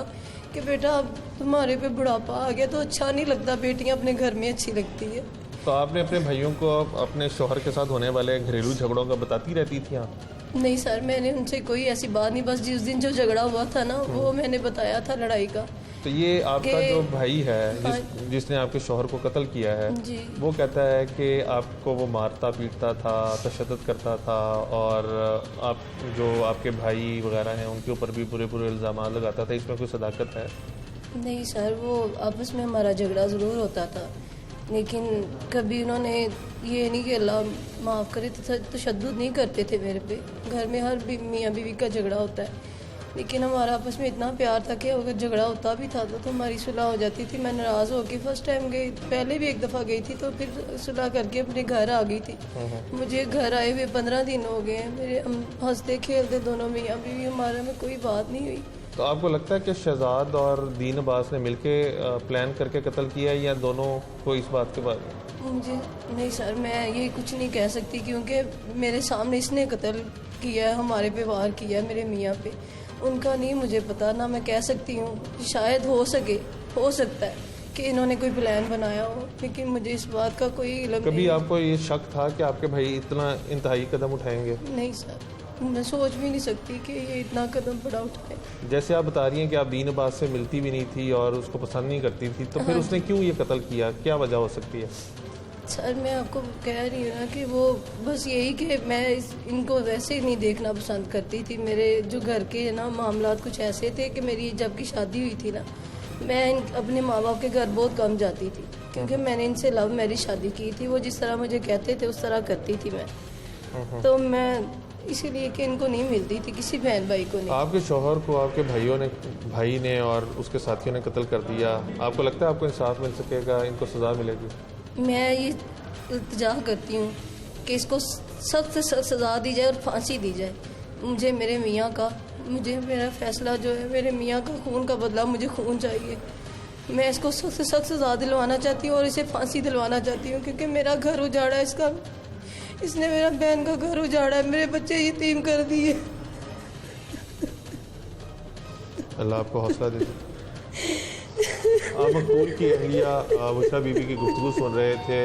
कि बेटा अब तुम्हारे पे बुढ़ापा आ गया तो अच्छा नहीं लगता, बेटियां अपने घर में अच्छी लगती है। तो आपने अपने भाइयों को अपने शौहर के साथ होने वाले घरेलू झगड़ों का बताती रहती थी आप? नहीं सर, मैंने उनसे कोई ऐसी बात नहीं, बस जिस दिन जो झगड़ा हुआ था ना वो मैंने बताया था लड़ाई का। तो ये आपका कि- जो भाई है जिसने आपके शौहर को कत्ल किया है, जी। वो कहता है कि आपको वो मारता पीटता था, तशद्दुद करता था, और आप जो आपके भाई वगैरह हैं उनके ऊपर भी बुरे बुरे इल्ज़ाम लगाता था। इसमें कोई सदाकत है? नहीं सर, वो आपस में हमारा झगड़ा ज़रूर होता था, लेकिन कभी उन्होंने ये नहीं कि अल्लाह माफ़ करे तशद्दुद नहीं करते थे मेरे पे। घर में हर मियाँ बीवी का झगड़ा होता है, लेकिन हमारा आपस में इतना प्यार था कि अगर झगड़ा होता भी था तो हमारी सुलह हो जाती थी। मैं नाराज़ होकर फर्स्ट टाइम गई, पहले भी एक दफ़ा गई थी, तो फिर सुलह करके अपने घर आ गई थी। मुझे घर आए हुए 15 दिन हो गए हैं, मेरे हम हंसते खेलते दोनों मियाँ बीवी, हमारे में कोई बात नहीं हुई। तो आपको लगता है कि शहजाद और दीन अब्बास ने मिलके प्लान करके कत्ल किया है या दोनों को इस बात के बाद? मुझे नहीं सर, मैं ये कुछ नहीं कह सकती, क्योंकि मेरे सामने इसने कत्ल किया है, हमारे पे वार किया है मेरे मियाँ पे। उनका नहीं मुझे पता, ना मैं कह सकती हूँ। शायद हो सकता है कि इन्होंने कोई प्लान बनाया हो, लेकिन मुझे इस बात का कोई इल्म कभी नहीं। आपको ये शक था कि आपके भाई इतना इंतहाई कदम उठाएंगे? नहीं सर, मैं सोच भी नहीं सकती कि ये इतना कदम बड़ा उठाए। जैसे आप बता रही हैं कि आप दीन अब्बास से मिलती भी नहीं थी और उसको पसंद नहीं करती थी, तो फिर उसने क्यों ये कत्ल किया? क्या वजह हो सकती है? सर मैं आपको कह रही हूँ ना कि वो बस यही कि मैं इनको वैसे ही नहीं देखना पसंद करती थी। मेरे जो घर के ना मामलात कुछ ऐसे थे कि मेरी जब की शादी हुई थी ना, मैं अपने माँ बाप के घर बहुत कम जाती थी, क्योंकि मैंने इनसे लव मैरिज शादी की थी। वो जिस तरह मुझे कहते थे उस तरह करती थी मैं, तो मैं इसीलिए कि इनको नहीं मिलती थी, किसी बहन भाई को नहीं। आपके शौहर को आपके भाई ने और उसके साथियों ने कत्ल कर दिया, आपको लगता है आपको इंसाफ मिल सकेगा, इनको सज़ा मिलेगी? मैं ये इल्तिजा करती हूँ कि इसको सख्त से सख्त सज़ा दी जाए और फांसी दी जाए। मुझे मेरे मियाँ का, मुझे मेरा फ़ैसला जो है, मेरे मियाँ का खून का बदला, मुझे खून चाहिए। मैं इसको सख्त से सख्त सज़ा दिलवाना चाहती हूँ और इसे फांसी दिलवाना चाहती हूँ, क्योंकि मेरा घर उजाड़ा है इसने मेरा बहन का घर उजाड़ा है, मेरे बच्चे यतीम कर दिए। अल्लाह आपको हौसला दे दे। मकबूल की अहलिया बुशरा बीबी की गुफ्तगू सुन रहे थे।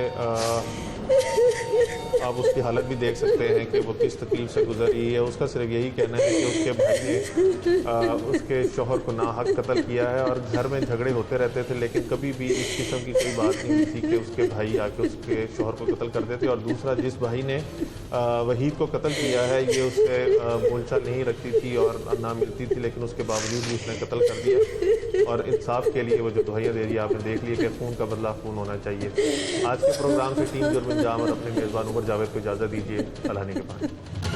आप उसकी हालत भी देख सकते हैं कि वो किस तकलीफ से गुजर रही है। उसका सिर्फ यही कहना है कि उसके भाई ने उसके शोहर को नाहक कत्ल किया है और घर में झगड़े होते रहते थे, लेकिन कभी भी इस किस्म की कोई बात नहीं थी कि उसके भाई आके उसके शोहर को कत्ल कर देते। और दूसरा, जिस भाई ने वहीद को कत्ल किया है ये उससे बोलचाल नहीं रखती थी और ना मिलती थी, लेकिन उसके बावजूद भी उसने कत्ल कर दिया। और इंसाफ के लिए वो जो दुहाइयाँ दे रही है, आपने देख लिया कि खून का बदला खून होना चाहिए। आज के प्रोग्राम से टीम जुर्म जाम और अपने मेज़बान उमर जावेद को इजाज़त दीजिए। अल्लाह ने के बाद।